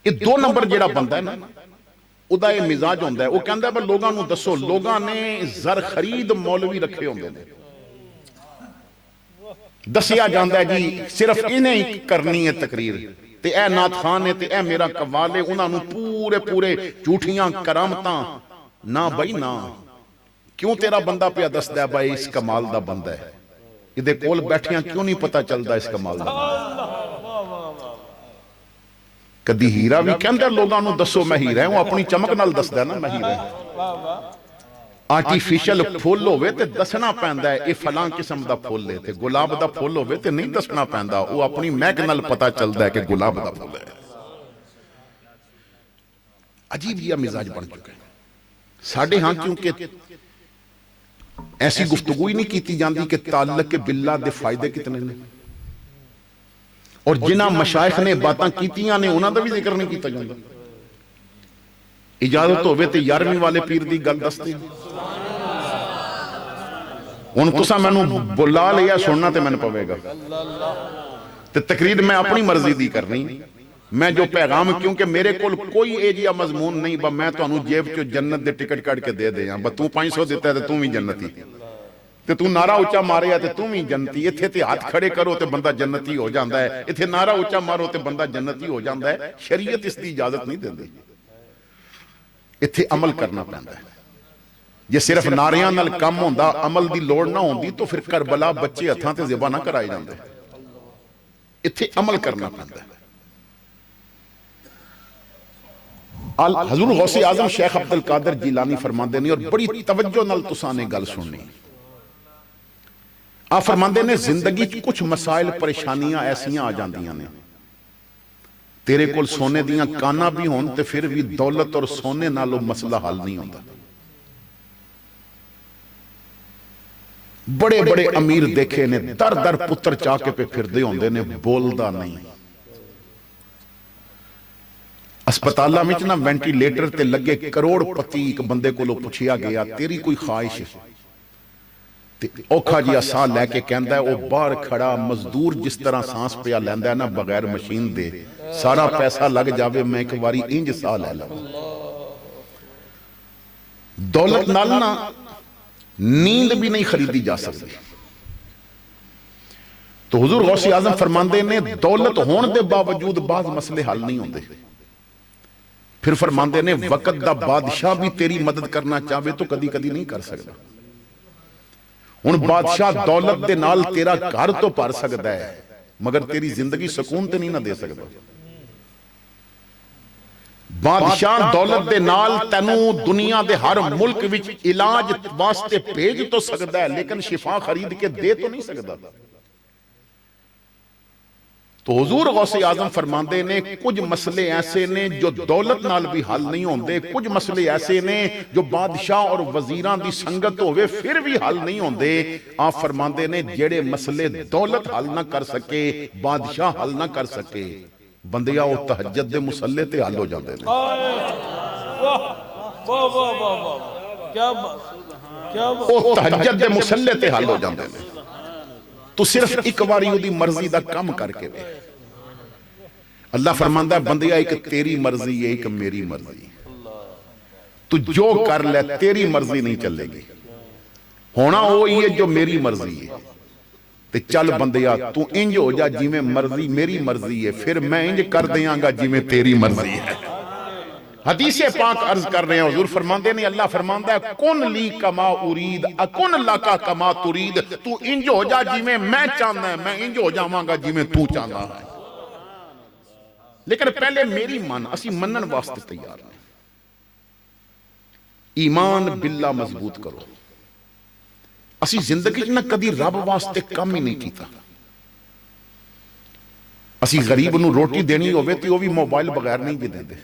یہ دو نمبر جیڑا بندہ ہے نا، ادا یہ مزاج ہوندہ ہے، وہ کہندہ ہے بس لوگاں نو دسو، لوگاں نے زر خرید مولوی رکھے ہوندے نے، دسیا جاندہ ہے جی صرف انہیں کرنی ہے تقریر، تے اے نات خان ہے تے اے میرا قوال ہے، انہاں نو پورے پورے جھوٹیاں کرامتاں، نہ بھائی نہ، کیوں تیرا بندہ پہ دستا ہے بھائی اس کمال دا بندہ ہے، یہ کول بیٹھیاں کیوں نہیں پتہ چلتا اس کمال دا بندہ ہے؟ کدی ہیرا بھی کہندہ لوگاں نو دسو میں ہیرا ہوں، اپنی چمک نال دستا ہے نا میں ہیرا ہوں۔ آرٹیفیشل پھول ہوئے تے دسنا پہندہ ہے اے فلاں قسم دا پھول لے تے گلاب دا پھول ہوئے تے نہیں دسنا پہندہ، وہ اپنی میک نال پتہ چلتا ہے کہ گلاب دا پھول ہے۔ عجیب یہ مزاج بن چکا ہے ساڑھے ہاں، کیونکہ ایسی گفتگوئی نہیں کیتی جاندی کہ تعلق باللہ دے فائدے کتنے نے، اور جنہ مشائخ نے باتاں کیتیاں نے انہاں دا بھی ذکر نہیں کیتا جاندہ۔ اجازت ہوئے تے 11ویں والے پیر دی گل دستے ہیں، ان تسا میں نو بلا لیا سننا تے میں نے پوے گا، تے تقریر میں اپنی مرضی دی کرنی، میں جو پیغام، کیونکہ میرے کول کوئی ایجیا مضمون نہیں، با میں تو انہوں جیب چو جنت دے ٹکٹ کٹ کے دے دے ہیں، با تو 500 دیتا ہے تے تم ہی جنتی، تے تو نعرہ اچھا مارے ہے تے تم ہی جنتی، اتھے تے ہاتھ کھڑے کرو تے بندہ جنتی ہو جاندہ ہے، اتھے نعرہ اچھا مارو تے بندہ جنتی ہو جاندہ ہے، شریعت اس دی اجازت نہیں دیندی، اتھے عمل کرنا پہندا ہے۔ یہ صرف ناریاں نال کم ہوندہ، عمل دی لوڑ نہ ہوندی تو پھر کربلا بچے ہتھاں تے ذبح نہ کرائے جاندے، اتھے عمل کرنا پہندا ہے۔ حضور غوث اعظم شیخ عبدالقادر جیلانی فرماندے نے، اور بڑی توجہ نال تساں نے گل سننی، آپ فرماندے نے زندگی کچھ مسائل پریشانیاں ایسیاں آ جاندیاں نے، تیرے کول سونے دیاں کانا بھی ہون تے پھر بھی دولت اور سونے نالو مسئلہ حل نہیں ہوندہ۔ بڑے بڑے امیر دیکھے نے در در پتر چاکے پہ پھر دے ہوندے نے، بولدہ نہیں۔ اسپتالہ میں چنا وینٹیلیٹر تے لگے کروڑ پتی ایک بندے کو لو پوچھیا گیا تیری کوئی خواہش ہے، اوکھا جی ساں لے کے کہندہ ہے وہ باہر کھڑا مزدور جس طرح سانس پیا لیندہ ہے نا بغیر مشین دے، سارا پیسہ لگ جاوے میں ایک واری انج سا لے لوں۔ دولت نالنا نیند بھی نہیں خریدی جا سکتی۔ تو حضور غوث اعظم فرماندے نے دولت ہون دے باوجود بعض مسئلے حل نہیں ہوندے، پھر فرماندے نے وقت دا بادشاہ بھی تیری مدد کرنا چاہوے تو کدی کدی نہیں کر سکتا۔ ان بادشاہ دولت دے نال تیرا گھر تو پار سکتا ہے مگر تیری زندگی سکون تے نہیں نہ دے سکتا۔ بادشاہ دولت دے نال تینو دنیا دے ہر ملک وچ علاج واسطے بھیج تو سکتا ہے لیکن شفا خرید کے دے تو نہیں سکتا۔ تو حضور غوث اعظم فرماندے نے کچھ مسئلے ایسے نے جو دولت نال بھی حل نہیں ہوندے، کچھ مسئلے ایسے نے جو بادشاہ اور وزیران دی سنگت ہوئے پھر بھی حل نہیں ہوندے۔ آپ فرماندے نے جڑے مسئلے دولت حل نہ کر سکے، بادشاہ حل نہ کر سکے، بندیا وہ تہجد دے مسلے تے حل ہو جاندے نے۔ وہ تہجد دے مسلے تے حل ہو جاندے نے۔ تو صرف ایک واری دی مرضی دا کم کر کے دے۔ اللہ فرماندہ ہے بندیا ایک تیری مرضی ہے ایک میری مرضی، تو جو کر لے تیری مرضی نہیں چلے گی، ہونا وہی ہے جو میری مرضی ہے۔ تے چل بندیا تو انج ہو جا جی میں مرضی میری مرضی ہے، پھر میں انج کر دیاں گا جی میں تیری مرضی ہے۔ حدیث پاک عرض کر رہے ہیں، حضور فرماندے نے، اللہ فرماندہ ہے کن لی کما ارید اکن لکا کما ترید، تو انج ہو جا جی میں چاہنا ہے، میں انج ہو جاواں گا جی میں تو چاہنا ہے، لیکن پہلے میری من اسی منن واسطے تیار ہیں۔ ایمان باللہ مضبوط کرو۔ اسی زندگی نہ کدی رب واسطے کم ہی نہیں کیتا۔ اسی غریب نو روٹی دینی ہوئے تو وہ بھی موبائل بغیر نہیں دے دے۔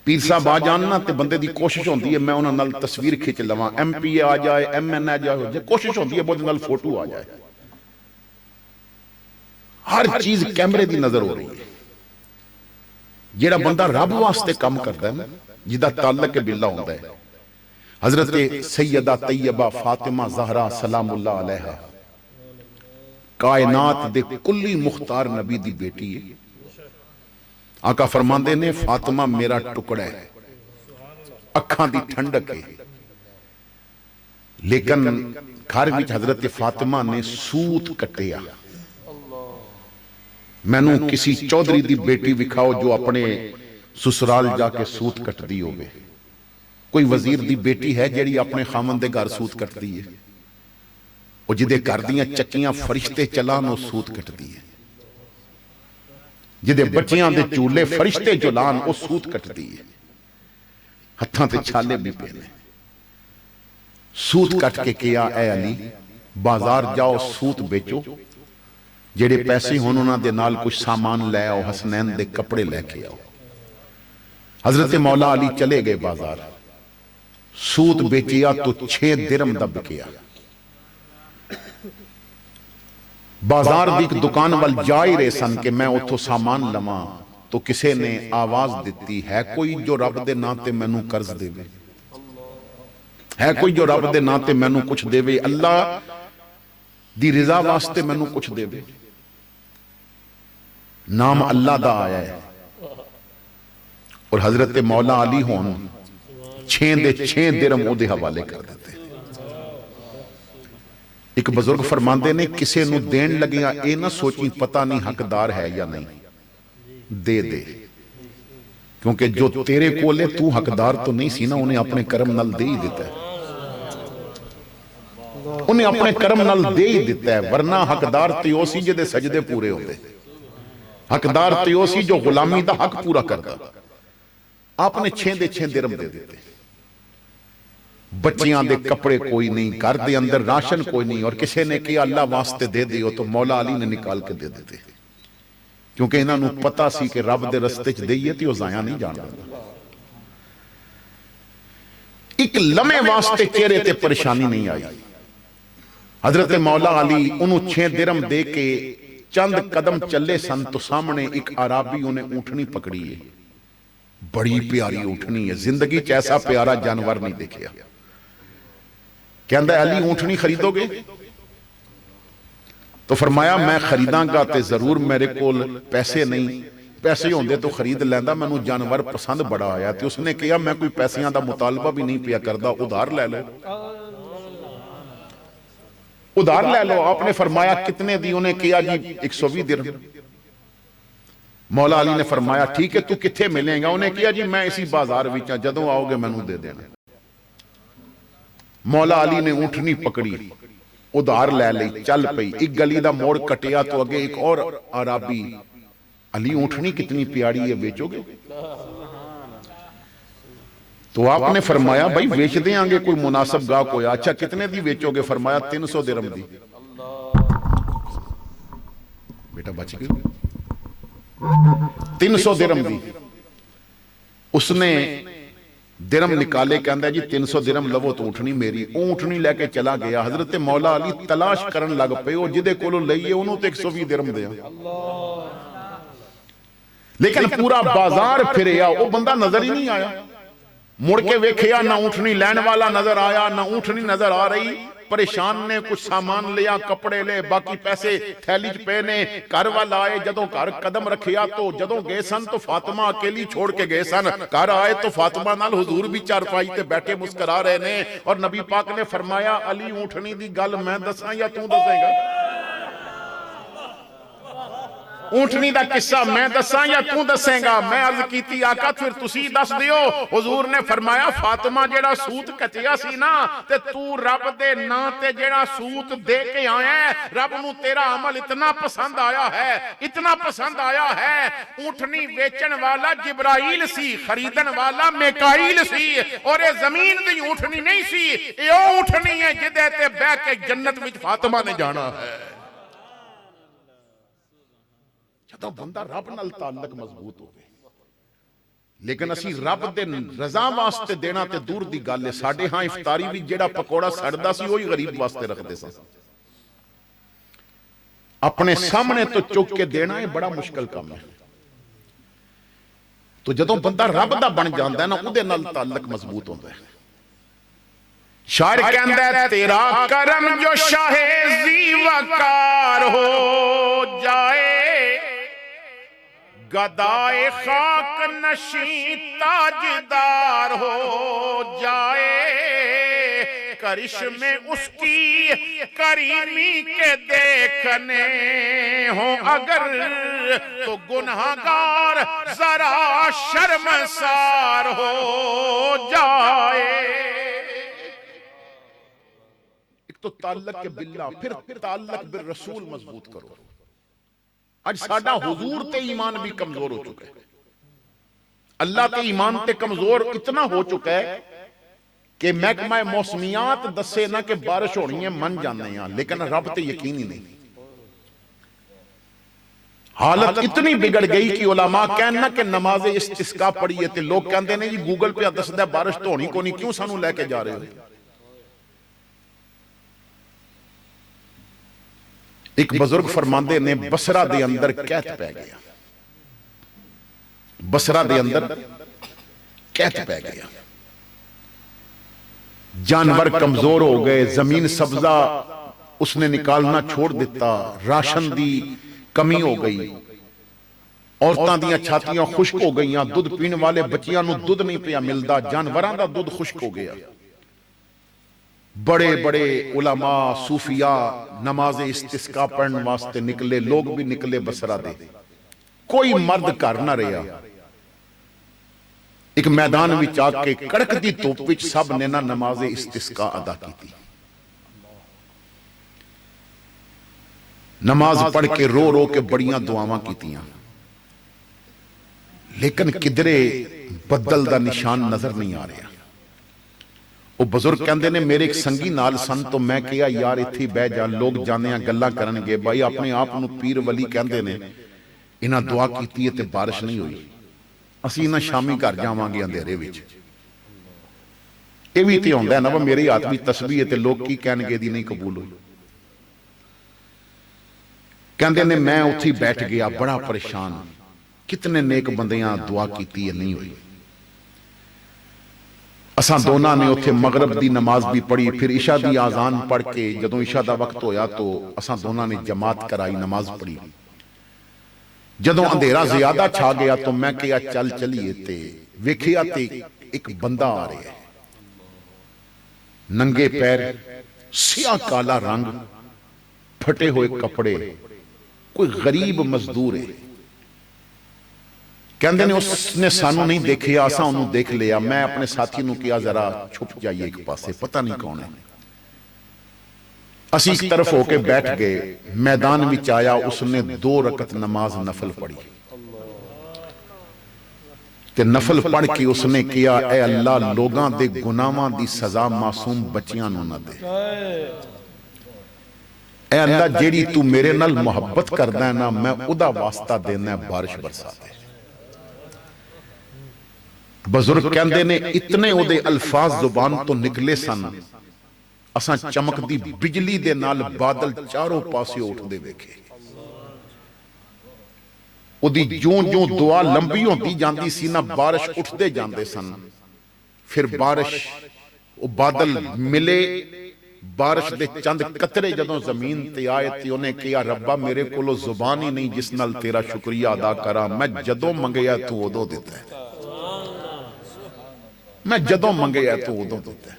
پیر صاحب آ جاننا تے بندے دی کوشش ہوندی ہے میں انہاں نال تصویر کھچ لواں، ایم پی آ جائے، ایم این آ جائے، کوشش ہوندی ہے بہت نال فوٹو آ جائے۔ ہر چیز کیمرے دی نظر ہو رہی ہے۔ جیڑا بندہ رب واسطے کام کرتا ہے نا، جدا تعلق باللہ ہوتا ہے، حضرت سیدہ طیبہ فاطمہ زہرا سلام اللہ علیہا کائنات دے کلی مختار نبی دی بیٹی ہے۔ آقا فرماندے نے فاطمہ میرا ٹکڑا ہے، اکھاں دی ٹھنڈک ہے، لیکن گھر وچ حضرت فاطمہ نے سوت کٹیا۔ میں نو کسی چودھری دی بیٹی وکھاؤ جو اپنے سسرال جا کے سوت کٹ دی ہوگے، کوئی وزیر دی بیٹی ہے جیڑی اپنے خامن دے گھر سوت کٹ دی ہے، وہ جدے گھر دیاں چکیاں فرشتے چلان وہ سوت کٹ دی ہے، جدے بچیاں دے چولے فرشتے جلان وہ سوت کٹ دی ہے، ہتھاں تے چھالے بھی پہنے، سوت کٹ کے کیا اے علی بازار جاؤ سوت بیچو، جیڑے پیسے ہونونا دے نال کچھ سامان لے آؤ، حسنین دے کپڑے لے کے آؤ۔ حضرت مولا علی چلے گئے بازار، سوت بیچیا تو 6 درم دب کیا۔ بازار دی ایک دکان وال جائی رہے سن کہ میں اتھو سامان لواں، تو کسے نے آواز دیتی ہے کوئی جو رب دے ناتے میں نو قرض دے وے، ہے کوئی جو رب دے ناتے میں نو کچھ دے وے، اللہ دی رضا واسطے میں نو کچھ دے وے۔ نام اللہ دا آیا ہے اور حضرت مولا علی ہون 6 درم او دے حوالے کر دیتے۔ ایک بزرگ فرماندے نے کسے نو دین لگیا اے نہ سوچیں پتہ نہیں حقدار ہے یا نہیں، دے دے، کیونکہ جو تیرے کولے تو حقدار تو نہیں سی نا، انہیں اپنے کرم نل دے ہی دیتا ہے، انہیں اپنے کرم نل دے ہی دیتا ہے، ورنہ حقدار تیوسی جدے سجدے پورے ہوتے، حقدار تیوسی جو غلامی دا حق پورا کرتا، آپ نے 6 درم دے دیتے۔ بچیاں دے کپڑے کوئی نہیں، گھر دے اندر راشن کوئی نہیں، اور کسی نے کیا اللہ واسطے دے دیو تو مولا علی نے نکال کے دے دیتے، کیونکہ انہاں نو پتا سی کہ رب دے رستے چ دئیے تے او ضائع نہیں جانا۔ ایک لمحے واسطے چہرے تے پریشانی نہیں آئی۔ حضرت مولا علی انہوں 6 درم دے کے چند قدم چلے سن تو سامنے ایک عرابی انہیں اونٹنی پکڑی ہے، بڑی پیاری اونٹنی ہے، زندگی چ ایسا پیارا جانور نہیں دیکھیا۔ کہندہ ہے علی اونٹنی خریدو گے؟ تو فرمایا میں خریداں گا تے ضرور، میرے کول پیسے نہیں، پیسے ہوندے تو خرید لیندہ، میں نو جانور پسند بڑا آیا تے اس نے کہا میں کوئی پیسیاں دا مطالبہ بھی نہیں پیا کردہ، ادھار لے لو، ادھار لے لو۔ آپ نے فرمایا کتنے دی؟ انہیں کیا جی 120 درم۔ مولا علی نے فرمایا ٹھیک ہے تو کتھے ملیں گا؟ انہیں کیا جی میں اسی بازار وچاں، جدوں آؤ گے میں نو دے دینا۔ مولا علی نے اونٹنی پکڑی، ادھار لے لئی، چل پئی، ایک گلی دا موڑ کٹیا تو اگے ایک اور عرابی، علی اونٹنی کتنی پیاری ہے، بیچو گے؟ تو آپ نے فرمایا بھائی ویچ دیں آنگے، کوئی مناسب گاہ کوئی، اچھا کتنے دی ویچو گے؟ فرمایا 300 درم دی۔ بیٹا بچ گئے، 300 درم دی۔ اس نے درم نکالے، کہندہ جی 300 درم لو تو اونٹنی میری، اونٹنی لے کے چلا گیا۔ حضرت مولا علی تلاش کرن لگ پے، وہ جدے کولو لئیے انہوں تے 120 درم دیا، لیکن پورا بازار پھریا، وہ بندہ نظر ہی نہیں آیا۔ مڑ کے ویکھیا، نہ اونٹنی لین والا نظر آیا، نہ اونٹنی نظر آ رہی، پریشان نے, کچھ سامان لیا, کپڑے لے, باقی پیسے تھیلی چ پے نے. گھر وال آئے, جدوں گھر قدم رکھیا تو جدوں گئے سن تو فاطمہ اکیلی چھوڑ کے گئے سن. گھر آئے تو فاطمہ نال حضور بھی چارپائی تے بیٹھے مسکرا رہے نے, اور نبی پاک نے فرمایا علی اونٹنی دی گل میں دساں یا تو دسے گا؟ اونٹنی دا قصہ میں دساں یا تو دسے گا؟ میں عرض کیتی آقا پھر تسی دس دیو. حضور نے فرمایا فاطمہ جیڑا سوت کٹیا سی نا, تے تو رب دے نا تے جیڑا سوت دے کے آیا ہے, رب نو تیرا عمل اتنا پسند آیا ہے, اتنا پسند آیا ہے. اونٹنی بیچن والا جبرائیل سی, خریدن والا میکائیل سی, اور اے زمین دی اونٹنی نہیں سی, اے او اونٹنی ہے جدے تے بہ کے جنت وچ فاطمہ نے جانا ہے. جدوں بندہ رب نال تعلق مضبوط ہوئے. لیکن اسی رب دے رضا واسطے دینا تے دور دی گل ہے. ساڈے ہاں افطاری بھی جیڑا پکوڑا سڑدا سی وہی غریب واسطے رکھدے سن. اپنے سامنے تو چک کے دینا یہ بڑا مشکل کام ہے. تو جدوں بندہ رب دا بن جاندا ہے نا, اودے نال تعلق مضبوط ہوندا ہے. شاعر کہندا ہے تیرا کرم جو شاہ ذی وقار ہو جائے, گدائے خاک نشیں تاجدار ہو جائے, کرشمے اس کی کریمی کے دیکھنے ہوں اگر تو گنہگار ذرا شرمسار ہو جائے. ایک تو تعلق باللہ, پھر تعلق بالرسول مضبوط کرو. آج ساڈا حضور تے ایمان بھی کمزور ہو چکا ہے, اللہ تے ایمان تے کمزور اتنا ہو چکا ہے کہ محکمہ موسمیات دسے نا کہ بارش ہونی ہے من جانے ہیں, لیکن رب تے یقین ہی نہیں. حالت اتنی بگڑ گئی کہ علماء کہنا کہ نماز استسقاء پڑھیے تے لوگ کہندے نے جی گوگل پہ دسدا بارش تو ہونی کو نہیں, کیوں سانو لے کے جا رہے ہو؟ ایک بزرگ فرماندے نے بصرہ دے اندر قحط پہ گیا, بصرہ دے اندر قحط پہ گیا, جانور کمزور ہو گئے, زمین سبزہ اس نے نکالنا چھوڑ دیتا, راشن دی کمی ہو گئی, عورتاں دیاں چھاتیاں خشک ہو گئیاں, دودھ پین والے بچیاں نو دودھ نہیں پیا ملدا, جانوراں دا دودھ خشک ہو گیا. بڑے بڑے علماء صوفیاء نماز استسقاء پڑھن واسطے نکلے, لوگ بھی نکلے بصرہ دے, کوئی مرد گھر نہ رہیا. ایک میدان وچ آ کے کڑک دی دھوپ وچ سب نے نہ نماز استسقاء ادا کی. نماز پڑھ کے رو رو کے بڑیاں دعاواں کیتیاں, لیکن کدرے بدل دا نشان نظر نہیں آ رہا. وہ بزرگ کہندے نے میرے ایک سنگی نال سن, تو میں کہا یار اتھی بہ جا, لوگ جانے گلاں کرن گے, بھائی اپنے آپ نو پیر ولی کہندے نے, انہاں دعا کیتی ہے تے بارش نہیں ہوئی, اسی انہاں شامی گھر جاواں گے اندھیرے وچ. اے وی تے ہوندا ہے نا, میرے ہاتھ وچ تسبیح ہے تے لوگ کی کہن گے دی نہیں قبول ہوئی. کہندے نے میں اتھی بیٹھ گیا بڑا پریشان, کتنے نیک بندیاں دعا کیتی ہے نہیں ہوئی. اساں دونوں نے اتھے مغرب دی نماز بھی پڑھی, پھر عشاء دی آزان پڑھ کے جدوں عشاء دا وقت ہویا تو اساں دونوں نے جماعت کرائی, نماز پڑھی. جدوں اندھیرا زیادہ چھا گیا تو میں کہا چل چلیے, تے ویکھیا تے ایک بندہ آ رہا ہے, ننگے پیر, سیاہ کالا رنگ, پھٹے ہوئے کپڑے, کوئی غریب مزدور ہے. کہندے نے اس نے سانو نہیں دیکھیا, اساں انہوں دیکھ لیا. میں اپنے ساتھی نو کیا ذرا چھپ جائیے ایک پاسے, پتہ نہیں کون ہے. اسی ایک طرف ہو کے بیٹھ گئے, میدان وچ آیا, اس نے 2 رکعت نماز نفل پڑھی. تے نفل پڑھ کے اس نے کیا اے اللہ لوگاں دے گناہاں دی سزا معصوم بچیاں نو نہ دے. اے اللہ جیڑی تو میرے نال محبت کردا ہے نا, میں ادا واسطہ دینا ہے بارش برسا دے. بزرگ کہندے نے اتنے او دے الفاظ زبان تو نکلے سن, اساں چمک دی بجلی دے نال بادل چاروں پاسے اٹھ دے ویکھے. او دی جوں جوں دعا لمبی ہوندی جاندی سی نا, بارش اٹھ دے جاندے سن. پھر بارش او بادل ملے بارش دے چند قطرے جدوں زمین تے آئے تے انہیں کہا ربا میرے کولو زبان ہی نہیں جس نال تیرا شکریہ ادا کرا، میں جدوں منگیا تو ادوں دیتا ہے، میں جدوں منگیا تو ادوں دیتا ہے۔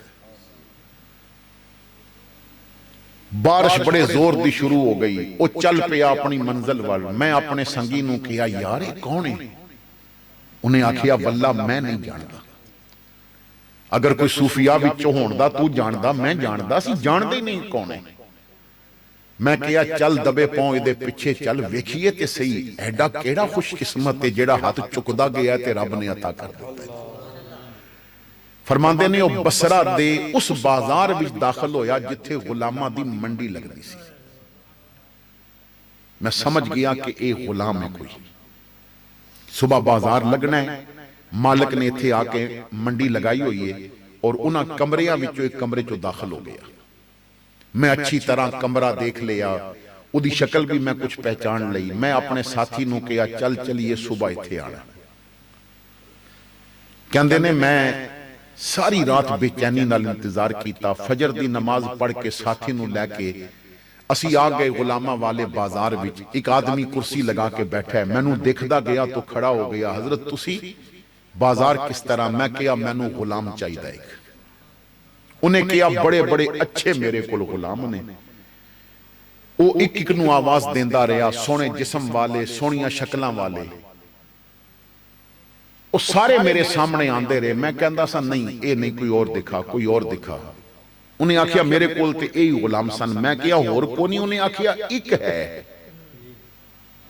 بارش بڑے زور دی شروع ہو گئی، وہ چل پیا اپنی منزل وال۔ میں اپنے سنگی نوں کہا یار یہ کون ہے؟ انہیں آکھیا واللہ میں نہیں جاندا، اگر کوئی صوفیاء وچوں ہوندا تو جاندا، میں جاندا سی، جاندے ہی نہیں کون ہے۔ میں کہا چل دبے پاؤں دے پیچھے چل ویکھیے تے صحیح ایڈا کیڑا خوش قسمت ہے جیڑا ہاتھ چکدا گیا تے رب نے عطا کر دیتا ہے۔ فرماندے نے وہ بصرہ دے اس بازار وچ داخل ہویا جتھے غلاماں دی منڈی لگدی سی۔ میں سمجھ گیا کہ اے غلام ہے کوئی، صبح بازار لگنا ہے، مالک نے اتھے آ کے منڈی لگائی ہوئی ہے اور انہاں کمریاں وچوں ایک کمرے چوں داخل ہو گیا۔ میں اچھی طرح کمرہ دیکھ لیا، اودی شکل بھی میں کچھ پہچان لئی۔ میں اپنے ساتھی نوں کہا چل چلیے صبح اتھے آنا۔ کہندے نے میں ساری رات بے چینی نال انتظار کیتا، فجر دی نماز پڑھ کے ساتھی نوں لے کے اسی آ گئے غلامہ والے بازار وچ۔ ایک آدمی کرسی لگا کے بیٹھا ہے، میں نوں دیکھدا گیا تو کھڑا ہو گیا، حضرت تسی بازار کس طرح؟ میں کہا میں نوں غلام چاہیے ایک۔ انہیں کہا بڑے بڑے اچھے میرے کول غلام نے۔ وہ ایک ایک نوں آواز دیندا رہا، سونے جسم والے، سونیاں شکلاں والے، وہ سارے میرے سامنے آندے رہے۔ میں کہندا سا نہیں اے نہیں، کوئی اور دکھا، کوئی اور دکھا۔ انہیں آکھیا میرے کول تے اے غلام سن۔ میں کہا اور کو نہیں؟ انہیں آکھیا ایک ہے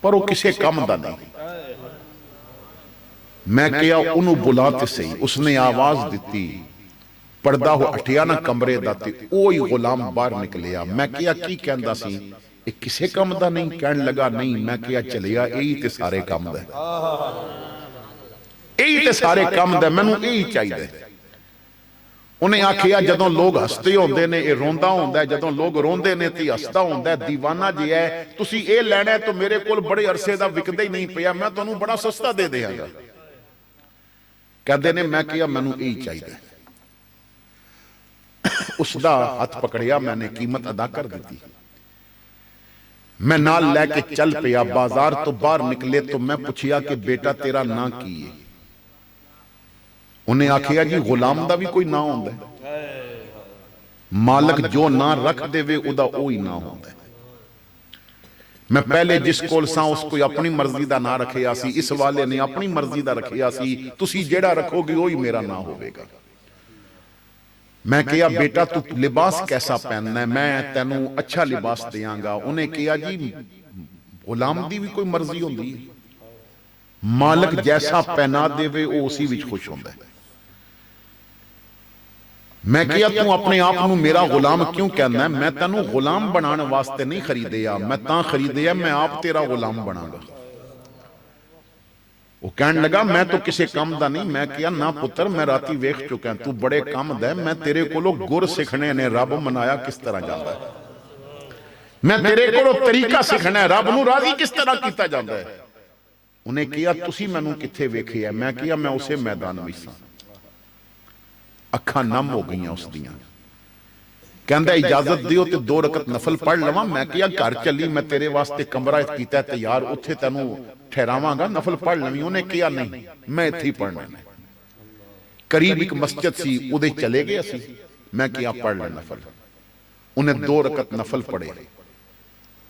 پر وہ کسے کم دا نہیں۔ میں کہا انہوں بلاتے صحیح۔ اس نے آواز دیتی، پردہ ہو ہٹیا نہ کمرے دا تے اوہی غلام باہر نکلیا۔ میں کہا کی کہندا سی؟ ایک کسے کم دا نہیں؟ کہن لگا نہیں۔ میں کہا چلیا ایہی تے سارے کم دا، ایہی تے سارے کم دا، میں نوں ایہی چاہیے۔ انہیں آکھیا جدوں لوگ ہستے ہوندے نے اے روندا ہوندا ہے، جدوں لوگ روندے نے تے ہستا ہوندا ہے، دیوانہ جی ہے۔ تسی اے لینا ہے تو میرے کول بڑے عرصے دا وکدے ہی نہیں پیا، میں تانوں بڑا سستا دے دیاں گا۔ کہندے نے میں کہا مینوں یہی چاہیے۔ اس دا ہاتھ پکڑیا، میں نے قیمت ادا کر دیتی۔ میں نال لے کے چل پیا، بازار تو باہر نکلے تو میں پوچھیا کہ بیٹا تیرا نا کی ہے؟ انہیں آکھیا جی غلام دا بھی کوئی نا ہوندا ہے، مالک جو نا رکھ دے وے او دا اوہی نا ہوندا ہے۔ میں پہلے جس کول ساں اس کوئی اپنی مرضی دا نا رکھیا سی، اس والے نے اپنی مرضی دا رکھیا سی، تسی جیڑا رکھو گے وہی میرا نا ہوئے گا۔ میں کہا بیٹا تو لباس کیسا پہننا ہے؟ میں تینوں اچھا لباس دیاں گا۔ انہیں کہا جی غلام دی بھی کوئی مرضی ہوندی ہے، مالک جیسا پہنا دے وے وہ اسی وچ خوش ہوندا ہے۔ میں کہا تو اپنے آپ نوں میرا غلام کیوں کہنا ہے؟ میں تینوں غلام بنان واسطے نہیں خریدیا، میں تاں خریدیا میں آپ تیرا غلام بنا گا۔ وہ کہنے لگا میں تو کسے کم دا نہیں۔ میں کہا نا پتر میں راتی ویکھ چکا ہے، تو بڑے کم دا ہے، میں تیرے کولو گر سکھنے نے رب منایا کس طرح جاندا ہے، میں تیرے کولو طریقہ سکھنا ہے رب نو راضی کس طرح کیتا جاندا ہے۔ انہیں کہا تسی مینوں کتھے ویکھیا ہے؟ میں کہا میں اسے میدان وچ ساں۔ اکھاں نم ہو گئیاں اس دیاں۔ کہندا اجازت دیو تے 2 رکعت نفل پڑھ لواں؟ میں کہا گھر چلی، میں تیرے واسطے کمرہ کیتا ہے تیار، اتھے تینوں ٹھہراواں گا، نفل پڑھ لویں۔ انہیں کہا نہیں میں اتھے ہی پڑھنا ہے۔ قریب ایک مسجد سی، ادھے چلے گئے سی۔ میں کہا پڑھ لے نفل۔ انہیں 2 رکعت نفل پڑھے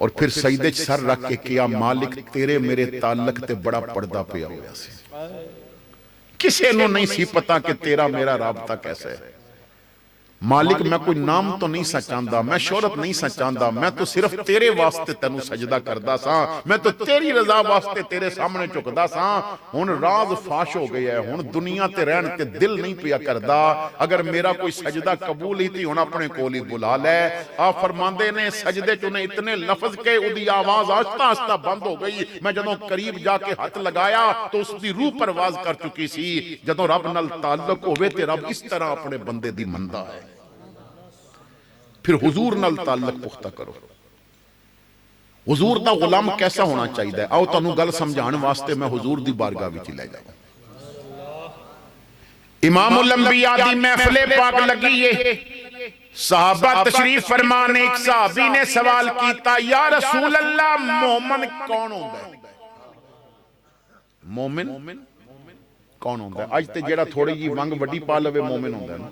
اور پھر سجدے چ سر رکھ کے کہا مالک تیرے میرے تعلق تے بڑا پردہ پیا ہوا سی، کسے نو نہیں سی پتا کہ تیرا میرا رابطہ کیسا ہے۔ مالک میں کوئی نام تو نہیں سا چاہندا، میں شہرت نہیں سا چاہندا، میں تو صرف تیرے واسطے تینوں سجدہ کردا سا، میں تو تیری رضا واسطے تیرے سامنے چکدا سا۔ ہن راز فاش ہو گیا ہے، ہن دنیا تے رہن تے دل نہیں پیا کردا، اگر میرا کوئی سجدہ قبول ہی تھی ہن اپنے کول ہی بلا لے۔ آپ فرماندے نے سجدے چ انہیں اتنے لفظ کے اودی آواز آہستہ آہستہ بند ہو گئی۔ میں جدوں قریب جا کے ہاتھ لگایا تو اس دی روح پرواز کر چکی سی۔ جدوں رب نال تعلق ہوئے تے رب اس طرح اپنے بندے دی مندا ہے۔ پھر حضور نال تعلق پختہ کرو۔ حضور دا غلام کیسا ہونا چاہیے؟ آؤ تانوں گل سمجھان واسطے میں حضور دی بارگاہ وچ لے جاؤں۔ امام الانبیاء دی محفل پاک لگی ہے، صحابہ تشریف فرمانے ایک صحابی نے سوال کیتا یا رسول اللہ مومن کون ہوندا ہے؟ مومن کون ہوندا ہے؟ اج تے جیڑا تھوڑی جی ونگ وڈی پا لوے مومن ہوندا ہے نا،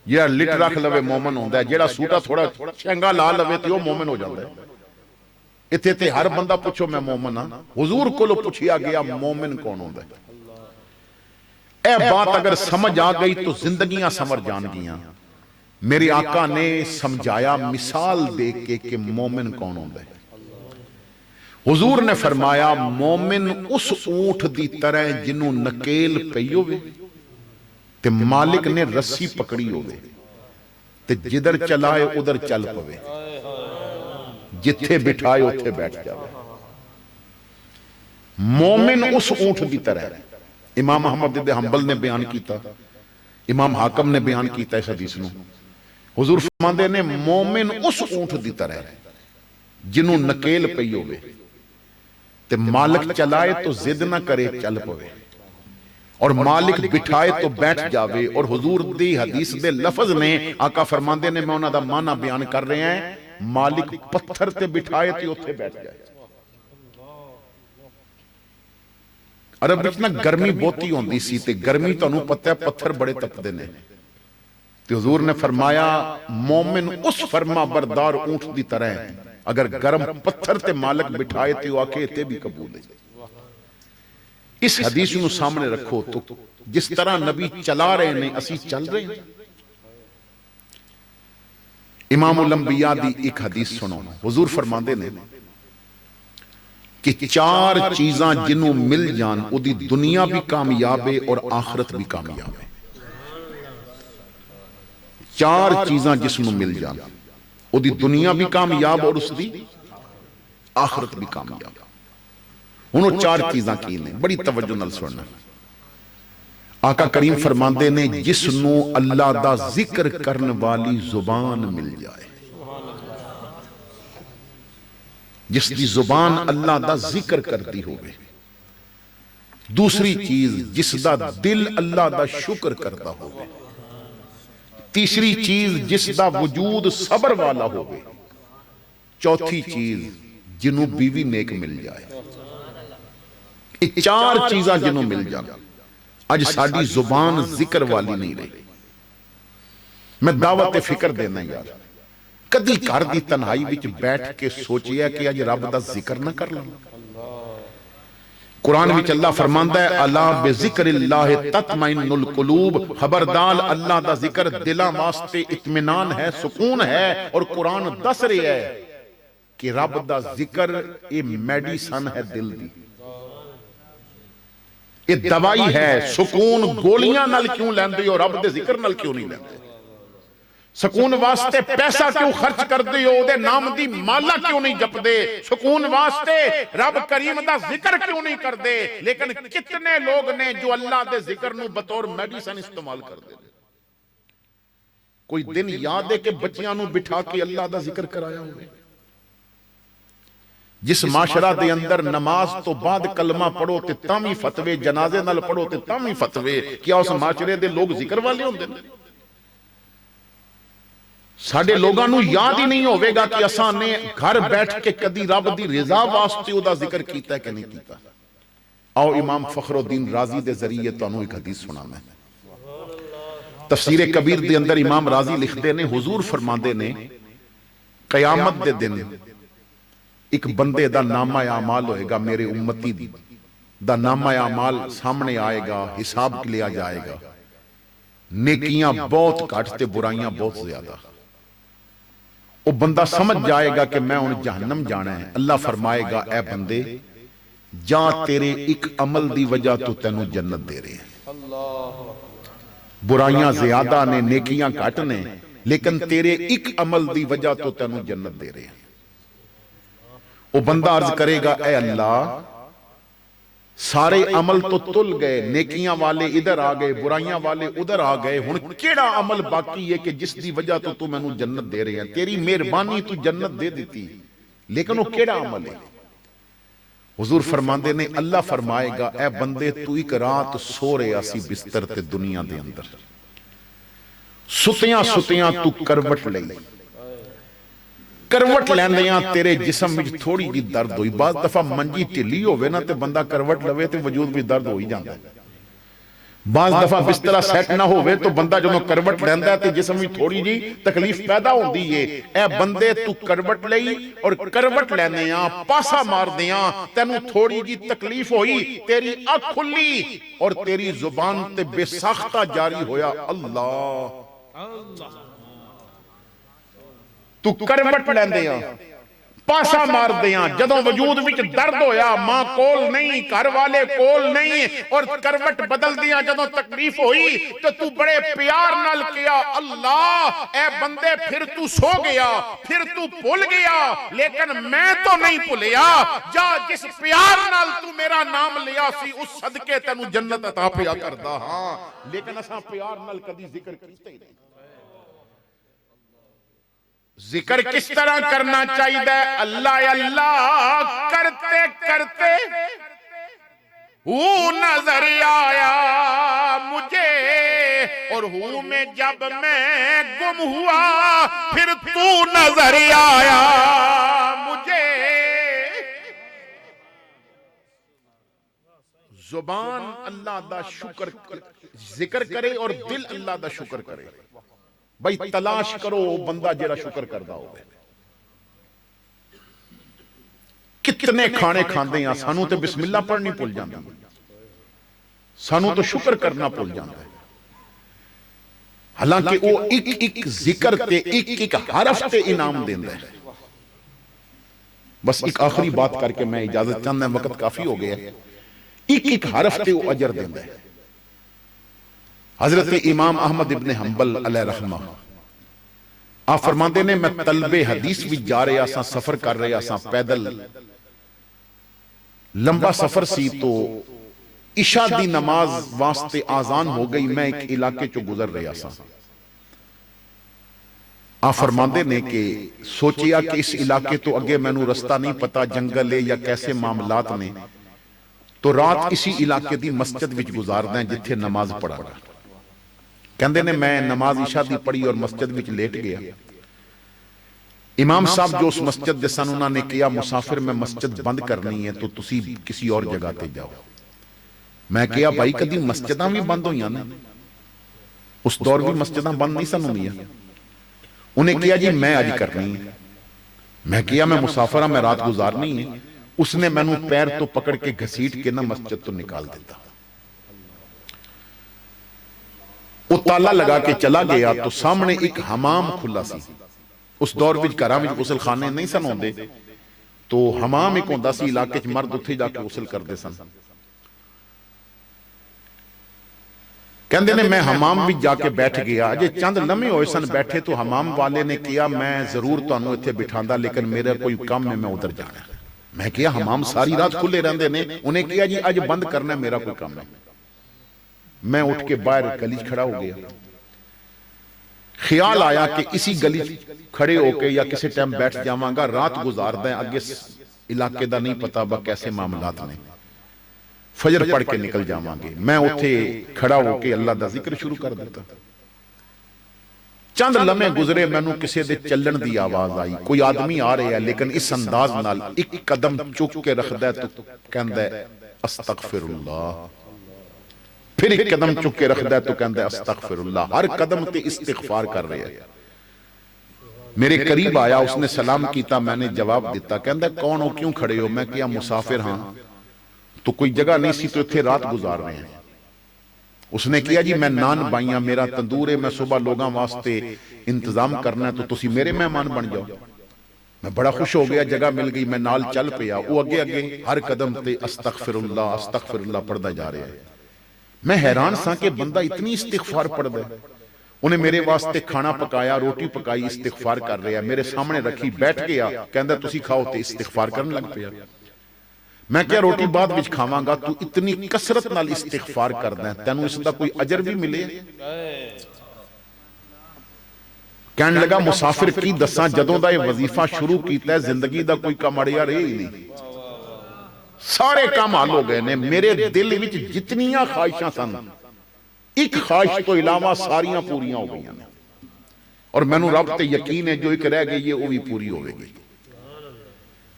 جیڑا لٹ رکھ لوے مومن ہوندا ہے، جیڑا سوٹا تھوڑا چنگا لا لوے تے وہ مومن ہو جاندا ہے۔ اتھے تے ہر بندہ پوچھو میں مومن ہاں، حضور کولو پوچھیا گیا مومن کون ہوندا ہے؟ اے بات اگر سمجھ آ گئی تو زندگیاں سمر جان گیاں۔ میرے آقا نے سمجھایا مثال دے کے کہ مومن کون ہوندا ہے۔ حضور نے فرمایا مومن اس اونٹ دی طرح جنوں نکیل پئی ہوئے تے مالک نے رسی پکڑی ہوئے تے جدھر چلائے ادھر چل پوے، جتھے بٹھائے اتھے بیٹھ جاوے۔ مومن اس اونٹ دی طرح ہے۔ امام احمد بن حنبل نے بیان کیتا، امام حاکم نے بیان کیتا اس حدیث نو۔ حضور فرماندے نے مومن اس اونٹ دی طرح ہے جنوں نکیل پئی ہوئے تے مالک چلائے تو ضد نہ کرے چل پوے، اور مالک بٹھائے تو بیٹھ جاوے۔ اور حضور دی حدیث دے لفظ نے آقا فرماندے نے میں انہاں دا معنی بیان کر رہے ہیں، مالک پتھر تے بٹھائے تے اتھے بیٹھ جائے۔ عرب وچ نا گرمی بہتی ہوندی سی تے گرمی تانوں پتہ ہے پتھر بڑے تپدے نے، تے حضور نے فرمایا مومن اس فرما بردار اونٹ دی طرح ہے، اگر گرم پتھر تے مالک بٹھائے تے وہ آکے تے بھی قبول ہے۔ اس حدیث نو سامنے رکھو تو جس طرح نبی چلا رہے ہیں اسی چل رہے ہیں۔ امام الانبیاء دی ایک حدیث سنو، حضور فرماندے نے کہ چار چیزاں جنوں مل جان او دی دنیا بھی کامیاب ہے اور آخرت بھی کامیاب ہے۔ چار چیزاں جس نوں مل جان او دی دنیا بھی کامیاب اور اس دی آخرت بھی کامیاب۔ انہوں چار چیزاں کی نے، بڑی توجہ نال سننا۔ آقا کریم فرماندے نے جس نوں اللہ دا ذکر کرن والی زبان مل جائے، جس دی زبان اللہ دا ذکر کرتی ہوئے۔ دوسری چیز جس دا دل اللہ دا شکر کرتا ہوئے۔ تیسری چیز جس دا وجود صبر والا ہوئے۔ چوتھی چیز جنوں بیوی نیک مل جائے۔ یہ چار چیزاں جنوں مل جائے۔ آج ساڑی زبان ذکر والی نہیں رہی۔ میں دعوت فکر دینا یار، کدی گھر دی تنہائی وچ بیٹھ کے سوچیا کہ آج رب دا ذکر نہ کر لوں۔ قرآن وچ اللہ فرماندا ہے الا بذکر اللہ تطمئن القلوب، خبردار اللہ دا ذکر دلاں واسطے اطمینان ہے، سکون ہے۔ اور قرآن دس رہے ہے کہ رب دا ذکر یہ میڈیسن ہے دل دی، یہ دوائی ہے۔ سکون گولیاں نال کیوں لیندے ہو، رب دے ذکر نال کیوں نہیں لیندے؟ سکون واسطے پیسہ کیوں خرچ کر دے ہو، دے نام دی مالا کیوں نہیں جپ دے؟ سکون واسطے رب کریم دا ذکر کیوں نہیں کر دے؟ لیکن کتنے لوگ نے جو اللہ دے ذکر نو بطور میڈیسن استعمال کر دے۔ کوئی دن یاد ہے کہ بچیاں نو بٹھا کے اللہ دا ذکر کرایا ہوئے؟ جس معاشرہ دے اندر نماز تو بعد کلمہ پڑھو تے تامی فتوے، جنازے نال پڑھو تے تامی فتوے، کیا اس معاشرے دے لوگ ذکر والے ہوندے نے؟ ساڑھے لوگاں نو یاد ہی نہیں ہوئے گا کہ اساں نے گھر بیٹھ کے کدی رب دی رضا واسطے او دا ذکر کیتا ہے کہ نہیں کیتا۔ آؤ امام فخر الدین رازی دے ذریعے تو انہوں ایک حدیث سنا میں۔ تفسیر کبیر دے اندر امام رازی لکھ دے نے حضور فرماندے نے قیامت دے دن ایک بندے دا نامہ اعمال ہوئے گا، میرے امتی دا نامہ اعمال سامنے آئے گا، حساب کے لیا جائے گا۔ نیکیاں بہت کٹتے، برائیاں بہت زیادہ۔ وہ بندہ سمجھ جائے گا کہ میں انہیں جہنم جانا ہے۔ اللہ فرمائے گا اے بندے جا تیرے ایک عمل دی وجہ تو تینوں جنت دے رہے ہیں۔ برائیاں زیادہ نے، نیکیاں کٹ نے، لیکن تیرے ایک عمل دی وجہ تو تینوں جنت دے رہے ہیں۔ وہ بندہ عرض کرے گا اے اللہ سارے عمل تو تل گئے، نیکیاں والے ادھر آ گئے، برائیاں والے ادھر آ گئے، ہن کیڑا عمل باقی ہے کہ جس دی وجہ تو میں نو جنت دے رہے ہیں؟ تیری مہربانی تو جنت دے دیتی، لیکن وہ کیڑا عمل ہے؟ حضور فرماندے نے اللہ فرمائے گا اے بندے تو ایک رات سو رہا سی بستر تے دنیا دے اندر، ਸੁਤਿਆਂ ਸੁਤਿਆਂ ਤੂੰ ਕਰਵਟ ਲਈ, ਕਰਵਟ ਲੈਂਦਿਆਂ ਤੇਰੇ ਜਿਸਮ ਵਿੱਚ ਥੋੜੀ ਜਿਹੀ ਦਰਦ ਹੋਈ। ਬਾਜ਼ ਦਫਾ ਮੰਜੀ ਢਿੱਲੀ ਹੋਵੇ ਨਾ ਤੇ ਬੰਦਾ ਕਰਵਟ ਲਵੇ ਤੇ ਵਜੂਦ ਵਿੱਚ ਦਰਦ ਹੋ ਹੀ ਜਾਂਦਾ। ਬਾਜ਼ ਦਫਾ ਬਿਸਤਰਾ ਸੈੱਟ ਨਾ ਹੋਵੇ تو ਬੰਦਾ ਜਦੋਂ ਕਰਵਟ ਲੈਂਦਾ ਤੇ ਜਿਸਮ ਵਿੱਚ ਥੋੜੀ ਜਿਹੀ ਤਕਲੀਫ ਪੈਦਾ ਹੁੰਦੀ ਏ। ਇਹ ਬੰਦੇ ਤੂੰ ਕਰਵਟ ਲਈ ਔਰ ਕਰਵਟ ਲੈਂਦਿਆਂ ਪਾਸਾ ਮਾਰਦਿਆਂ ਤੈਨੂੰ ਥੋੜੀ ਜਿਹੀ ਤਕਲੀਫ ਹੋਈ, ਤੇਰੀ ਅੱਖ ਖੁੱਲੀ ਔਰ ਤੇਰੀ ਜ਼ੁਬਾਨ ਤੇ ਬੇਸਾਖਤਾ ਜਾਰੀ ਹੋਇਆ ਅੱਲਾਹ। ਤੂੰ ਕਰਵਟ ਲੈਂਦਿਆਂ ਪਾਸਾ ਮਾਰਦਿਆਂ ਜਦੋਂ ਵਜੂਦ ਵਿੱਚ ਦਰਦ ਹੋਇਆ, ਮਾਂ ਕੋਲ ਨਹੀਂ, ਘਰ ਵਾਲੇ ਕੋਲ ਨਹੀਂ, ਔਰ ਕਰਵਟ ਬਦਲਦਿਆਂ ਜਦੋਂ ਤਕਲੀਫ ਹੋਈ ਤੇ ਤੂੰ ਬੜੇ ਪਿਆਰ ਨਾਲ ਕਿਹਾ ਅੱਲਾਹ اے بندے پھر تو سو گیا, پھر تو بھول گیا, لیکن میں تو نہیں بھولیا. جا جس پیار نال تو میرا نام لیا سی اس صدقے تینوں جنت عطا پیا کردا. ہاں لیکن اساں پیار نال کدی ذکر کیتا ہی نہیں. ذکر کس طرح کرنا چاہیے؟ اللہ اللہ کرتے کرتے وہ نظر آیا مجھے, اور ہوں میں جب میں گم ہوا پھر تو نظر آیا مجھے. زبان اللہ دا شکر ذکر کرے اور دل اللہ دا شکر کرے. بھائی تلاش کرو بندہ جڑا شکر کردا ہوے. کتنے کھانے کھاندے ہیں سانو تے بسم اللہ پڑھنی بھول جاندے, سانو تو شکر کرنا بھول جاندے. حالانکہ وہ ایک ایک ذکر تے ایک ایک حرف تے انعام دیندا ہے. بس ایک آخری بات کر کے میں اجازت چاہتا ہوں, وقت کافی ہو گیا. ایک ایک حرف تے وہ اجر دیندا ہے. حضرت امام احمد ابن حنبل علیہ رحمہ آپ فرماندے نے میں طلب حدیث بھی جا رہے آساں, سفر کر رہے آساں, پیدل لمبا سفر سی تو عشاء دی نماز واسطے آزان ہو گئی. میں ایک علاقے چو گزر رہے آساں. آپ فرماندے نے کہ سوچیا کہ اس علاقے تو اگے میں نو رستہ نہیں پتا, جنگل ہے یا کیسے معاملات نے, تو رات اسی علاقے دی مسجد وچ گزار دیں جتھے نماز پڑھا گا. کہندے نے میں نماز عشاء دی پڑھی اور مسجد وچ لیٹ گیا. امام صاحب جو اس مسجد دے سن انہوں نے کیا مسافر میں مسجد بند کرنی ہے تو تسی کسی اور جگہ تے جاؤ. میں کیا بھائی کدی مسجداں بھی بند ہوئی نا, اس دور بھی مسجداں بند نہیں سن ہوئی. انہیں کیا جی میں آج کرنی ہے. میں کیا میں مسافر ہاں, میں رات گزارنی ہے. اس نے میں نو پیر تو پکڑ کے گھسیٹ کے نا مسجد تو نکال دیتا. وہ تالا لگا کے چلا گیا تو سامنے ایک حمام کھلا سی. اس دور وچ گھراں وچ غسل خانے نہیں سن ہوندے, تو حمام ایک ہوندا سی علاقے وچ, مرد اتھے جا کے غسل کردے سن. کہندے نے میں حمام وچ جا کے بیٹھ گیا. اجے چند لمحے ہوئے سن بیٹھے تو حمام والے نے کیا میں ضرور تانوں ایتھے بٹھاندا, لیکن میرا کوئی کام ہے, میں ادھر جانا ہے. میں کیا حمام ساری رات کھلے رہندے نے. انہیں کیا جی اج بند کرنا ہے, میرا کوئی کام ہے. میں اٹھ کے باہر گلی کھڑا ہو گیا. خیال آیا کہ اسی گلی کھڑے ہو کے یا کسی ٹائم بیٹھ جاواں گا, رات گزار دیں, اگے علاقے دا نہیں پتا با کیسے معاملات نے, فجر پڑھ کے نکل جاواں گے. میں اٹھے کھڑا ہو کے اللہ دا ذکر شروع کر دیتا. چند لمحے گزرے, میں نو کسی دے چلن دی آواز آئی. کوئی آدمی آ رہے ہیں لیکن اس انداز نال ایک قدم چک کے رکھ دے تو کہندا ہے استغفر اللہ, پھر ایک قدم چک کے رکھ دے تو کہندا ہے استغفر اللہ. ہر قدم تے استغفار کر رہے ہیں. میرے قریب آیا, اس نے سلام کیتا, میں نے جواب دیتا. کہندا ہے کون ہو, کیوں کھڑے ہو؟ میں کیا مسافر ہاں, تو کوئی جگہ نہیں سی تو اتھے رات گزار رہے ہیں. اس نے کیا جی میں نان بائیاں, میرا تندور ہے, میں صبح لوگاں واسطے انتظام کرنا ہے, تو تسی میرے مہمان بن جاؤ. میں بڑا خوش ہو گیا, جگہ مل گئی, میں نال چل پیا. وہ اگے اگے ہر قدم تے استغفر اللہ پڑھدا جا رہا ہے. میں حیران سا کہ بندہ اتنی استغفار پڑھ دے. انہیں میرے واسطے کھانا پکایا, روٹی پکائی, استغفار کر رہا ہے, میرے سامنے رکھی, بیٹھ گیا, کہندا تسی کھاؤ تے استغفار کرنے لگ پیا. میں کیا روٹی بعد وچ کھاواں گا, تو اتنی کثرت نال استغفار کردا ہے, تینوں اس دا کوئی اجر بھی ملے. کہنے لگا مسافر کی دساں, جدوں دا یہ وظیفہ شروع کیتا ہے زندگی دا کوئی کام اڑیا رہے ہی نہیں. سارے کام حل ہو گئے نے. میرے دل وچ جتنیاں خواہشاں سن, ایک خواہش تو علاوہ ساریاں پوریاں ہو گئی ہیں. اور مینوں رب تے یقین ہے جو ایک رہ گئی ہے وہ بھی پوری ہوے گی.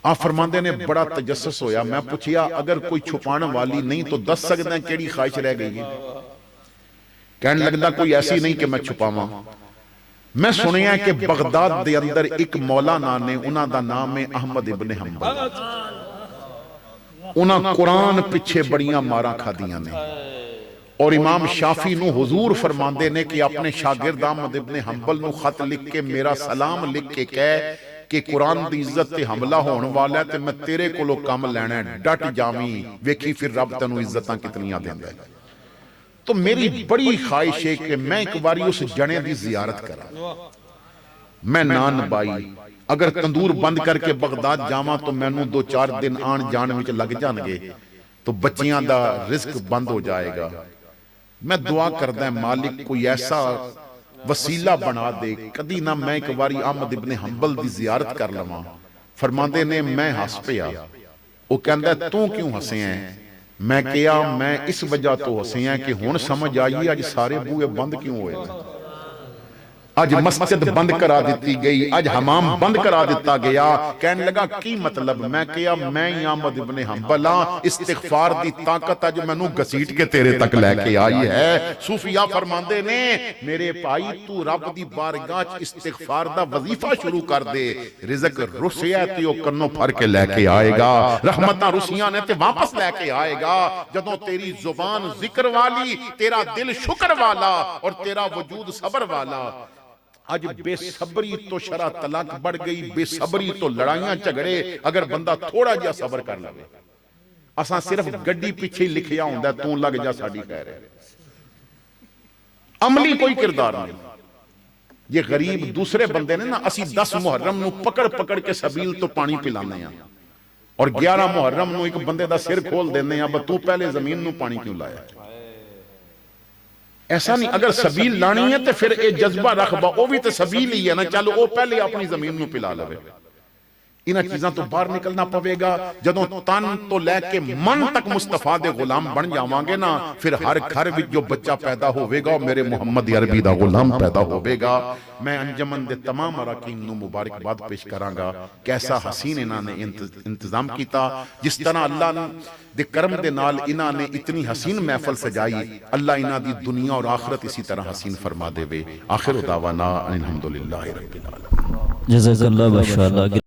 آپ فرماندے نے بڑا تجسس ہویا. میں پوچھیا اگر کوئی چھپان والی نہیں تو دس سکتے ہیں کیڑی خواہش رہ گئی ہے؟ کہنے لگدا کوئی ایسی نہیں کہ میں چھپاواں. میں سنیا کہ بغداد دے اندر ایک مولانا نے, انہاں دا نام ہے احمد ابن حنبل, انہاں قرآن پیچھے بڑیاں ماراں کھادیاں نے, اور امام شافی نو حضور فرماندے نے کہ اپنے شاگرد احمد ابن حنبل نو خط لکھ کے میرا سلام لکھ کے کہے کہ قرآن دی عزت تے حملہ ہون والا ہے تے میں تیرے کولو کام لینا ہے, ڈٹ جاویں, ویکھی پھر رب تینوں عزتاں کتنیاں دیندا ہے. تو میری بڑی خواہش ہے کہ میں ایک باری اس جنے دی زیارت کرا. میں نان بائی اگر تندور بند کر کے بغداد جاواں تو مینوں 2-4 دن آن جان وچ لگ جان گے, تو بچیاں دا رزق بند ہو جائے گا. میں دعا کردا ہے مالک کوئی ایسا وسیلہ بنا دے کدی نہ میں ایک باری احمد ابن حنبل دی زیارت کر لواں. فرماندے نے میں ہس پیا. وہ کہندا ہے تو کیوں ہسے ہیں؟ میں کہیا میں اس وجہ تو ہسے ہیں کہ ہن سمجھ آئی اج سارے بوئے بند کیوں ہوئے ہیں. اج مسجد بند کرا دیتی گئی, اج حمام بند کرا دیتا گیا. کہنے لگا کی مطلب؟ میں کہیا میں ہی احمد ابن حنبل ہاں, استغفار دی طاقت اج مینوں گھسیٹ کے تیرے تک لے کے آئی ہے. صوفیاء فرماندے نے میرے بھائی تو رب دی بارگاہ چ استغفار دا وظیفہ شروع کر دے, رزق رسیا تے او کنوں پھڑ کے لے کے آئے گا, رحمتاں رسیاں نے تے واپس لے کے آئے گا. جدوں تیری زبان ذکر والی, تیرا دل شکر والا, اور تیرا وجود صبر والا. آج بے صبری تو شرع طلاق بڑھ گئی, بے صبری تو لڑائیاں جھگڑے. اگر بندہ تھوڑا جا صبر کر لے, اساں صرف گڈی پیچھے لکھیا ہوندا تو لگ جا ساڈی خیر ہے, عملی کوئی کردار نہیں. یہ غریب دوسرے بندے نے نا, اسی 10 محرم نو پکڑ پکڑ کے سبیل تو پانی پلانے ہیں, اور 11 محرم نو ایک بندے دا سر کھول دینے ہیں, تو پہلے زمین نو پانی کیوں لایا؟ ایسا نہیں. اگر سبیل لانی ہے تو پھر اے جذبہ رکھبا وہ بھی تو سبیل ہی ہے نا, چلو وہ پہلے اپنی زمین نو پلا لوے. انہاں چیزاں تو باہر نکلنا پوے گا. جدوں تن تو لے کے من تک مصطفیٰ دے غلام بن جاواں گے نا, پھر ہر گھر وچ جو بچہ پیدا ہوے گا میرے محمد عربی دا غلام پیدا ہوے گا. میں انجمن دے تمام اراکین نو مبارکباد پیش کراں گا. کیسا حسین انہاں نے انتظام کیتا, جس طرح اللہ دے کرم دے نال انہاں نے اتنی حسین محفل سجائی. اللہ انہاں دی دنیا اور آخرت اسی طرح حسین فرما دے وے. آخر دعوانا الحمدللہ رب العالمین. جزاک اللہ ماشاءاللہ.